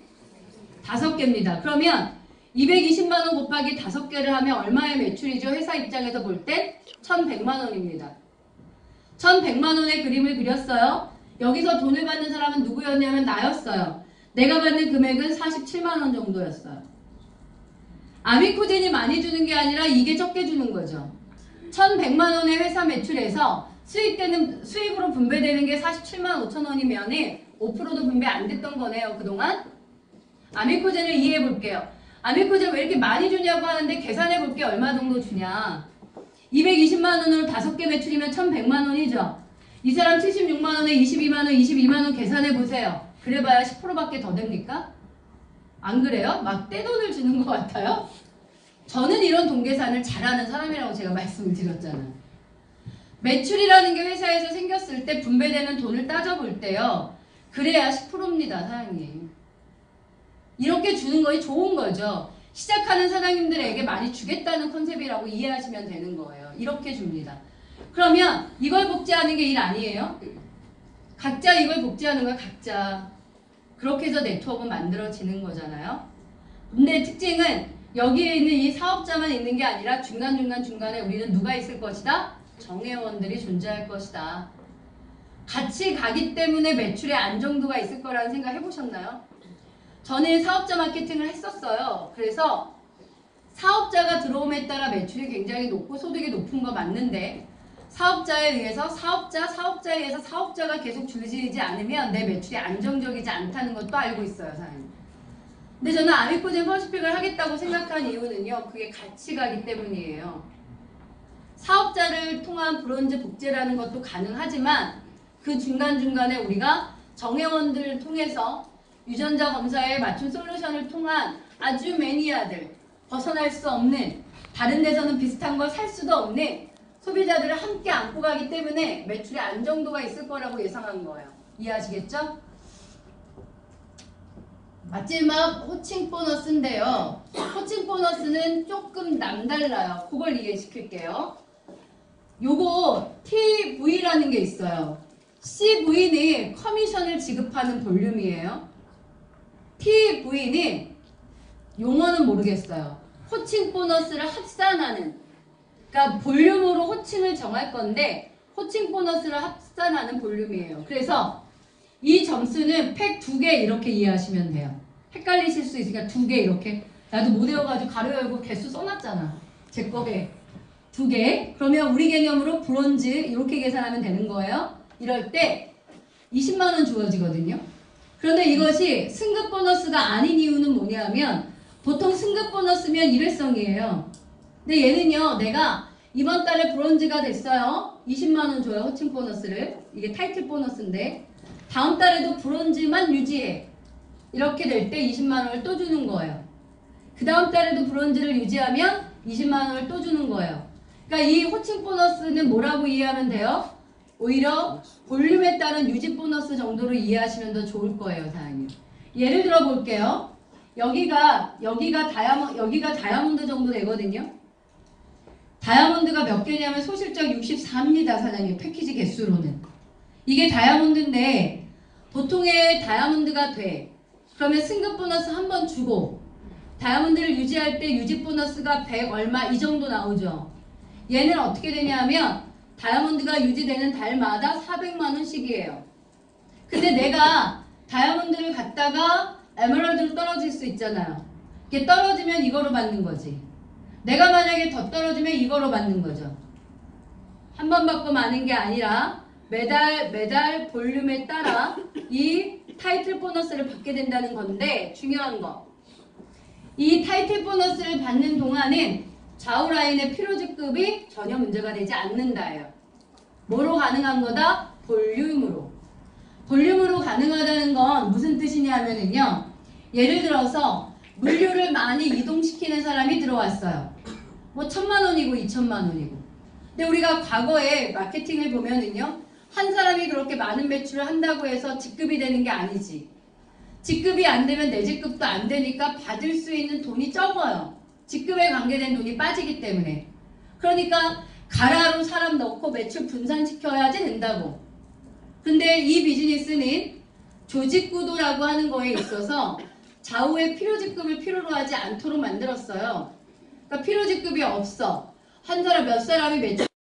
5개입니다. 그러면 220만 원 곱하기 5개를 하면 얼마의 매출이죠? 회사 입장에서 볼 땐 1100만 원입니다. 1100만 원의 그림을 그렸어요. 여기서 돈을 받는 사람은 누구였냐면 나였어요. 내가 받는 금액은 47만 원 정도였어요. 아미코젠이 많이 주는 게 아니라 이게 적게 주는 거죠. 1100만 원의 회사 매출에서 수익으로 분배되는 게 47만 5천 원이면 5%도 분배 안 됐던 거네요. 그동안. 아미코젠을 이해해 볼게요. 아미코젠 왜 이렇게 많이 주냐고 하는데 계산해 볼게 얼마 정도 주냐. 220만 원으로 5개 매출이면 1100만 원이죠. 이 사람 76만 원에 22만 원, 22만 원 계산해 보세요. 그래봐야 10%밖에 더 됩니까? 안 그래요? 막 떼돈을 주는 것 같아요? 저는 이런 돈계산을 잘하는 사람이라고 제가 말씀을 드렸잖아요. 매출이라는 게 회사에서 생겼을 때 분배되는 돈을 따져볼 때요. 그래야 10%입니다, 사장님. 이렇게 주는 것이 좋은 거죠. 시작하는 사장님들에게 많이 주겠다는 컨셉이라고 이해하시면 되는 거예요. 이렇게 줍니다. 그러면 이걸 복제하는 게 일 아니에요? 각자 이걸 복제하는 거야, 각자. 그렇게 해서 네트워크는 만들어지는 거잖아요. 근데 특징은 여기에 있는 이 사업자만 있는 게 아니라 중간에 우리는 누가 있을 것이다? 정회원들이 존재할 것이다. 같이 가기 때문에 매출의 안정도가 있을 거라는 생각 해보셨나요? 저는 사업자 마케팅을 했었어요. 그래서 사업자가 들어옴에 따라 매출이 굉장히 높고 소득이 높은 거 맞는데 사업자에 의해서 사업자에 의해서 사업자가 계속 줄지지 않으면 내 매출이 안정적이지 않다는 것도 알고 있어요, 사장님. 근데 저는 아미코젠 퍼시픽을 하겠다고 생각한 이유는요. 그게 같이 가기 때문이에요. 사업자를 통한 브론즈 복제라는 것도 가능하지만 그 중간중간에 우리가 정회원들을 통해서 유전자 검사에 맞춤 솔루션을 통한 아주 매니아들, 벗어날 수 없는, 다른 데서는 비슷한 걸 살 수도 없는 소비자들을 함께 안고 가기 때문에 매출의 안정도가 있을 거라고 예상한 거예요. 이해하시겠죠? 마지막 호칭 보너스인데요. 호칭 보너스는 조금 남달라요. 그걸 이해시킬게요. 요거 TV라는 게 있어요. CV는 커미션을 지급하는 볼륨이에요. TV는 용어는 모르겠어요. 호칭 보너스를 합산하는, 그러니까 볼륨으로 호칭을 정할 건데 호칭 보너스를 합산하는 볼륨이에요. 그래서 이 점수는 팩 2개 이렇게 이해하시면 돼요. 헷갈리실 수 있으니까 2개 이렇게. 나도 못 외워가지고 가로 열고 개수 써놨잖아. 제 거에 2개. 그러면 우리 개념으로 브론즈 이렇게 계산하면 되는 거예요. 이럴 때 20만 원 주어지거든요. 그런데 이것이 승급 보너스가 아닌 이유는 뭐냐면 보통 승급 보너스면 일회성이에요. 근데 얘는요. 내가 이번 달에 브론즈가 됐어요. 20만 원 줘요. 호칭 보너스를. 이게 타이틀 보너스인데 다음 달에도 브론즈만 유지해. 이렇게 될 때 20만 원을 또 주는 거예요. 그 다음 달에도 브론즈를 유지하면 20만 원을 또 주는 거예요. 그러니까 이 호칭 보너스는 뭐라고 이해하면 돼요? 오히려 볼륨에 따른 유지 보너스 정도로 이해하시면 더 좋을 거예요, 사장님. 예를 들어 볼게요. 여기가 다이아몬드 정도 되거든요. 다이아몬드가 몇 개냐면 소실적 64입니다, 사장님. 패키지 개수로는. 이게 다이아몬드인데 보통의 다이아몬드가 돼. 그러면 승급 보너스 한 번 주고 다이아몬드를 유지할 때 유지 보너스가 100 얼마 이 정도 나오죠. 얘는 어떻게 되냐면 다이아몬드가 유지되는 달마다 400만 원씩이에요. 근데 내가 다이아몬드를 갖다가 에메랄드로 떨어질 수 있잖아요. 이게 떨어지면 이거로 받는 거지. 내가 만약에 더 떨어지면 이거로 받는 거죠. 한 번 받고 마는 게 아니라 매달 볼륨에 따라 이 타이틀 보너스를 받게 된다는 건데 중요한 거. 이 타이틀 보너스를 받는 동안은 좌우 라인의 피로직급이 전혀 문제가 되지 않는다예요. 뭐로 가능한 거다? 볼륨으로. 볼륨으로 가능하다는 건 무슨 뜻이냐면요. 예를 들어서 물류를 많이 이동시키는 사람이 들어왔어요. 뭐 1,000만 원이고 2,000만 원이고. 근데 우리가 과거에 마케팅을 보면은요. 한 사람이 그렇게 많은 매출을 한다고 해서 직급이 되는 게 아니지. 직급이 안 되면 내 직급도 안 되니까 받을 수 있는 돈이 적어요. 직급에 관계된 돈이 빠지기 때문에. 그러니까 가라로 사람 넣고 매출 분산시켜야지 된다고. 근데 이 비즈니스는 조직구도라고 하는 거에 있어서 좌우의 필요직급을 필요로 하지 않도록 만들었어요. 그러니까 필요직급이 없어. 한 사람 몇 사람이 매출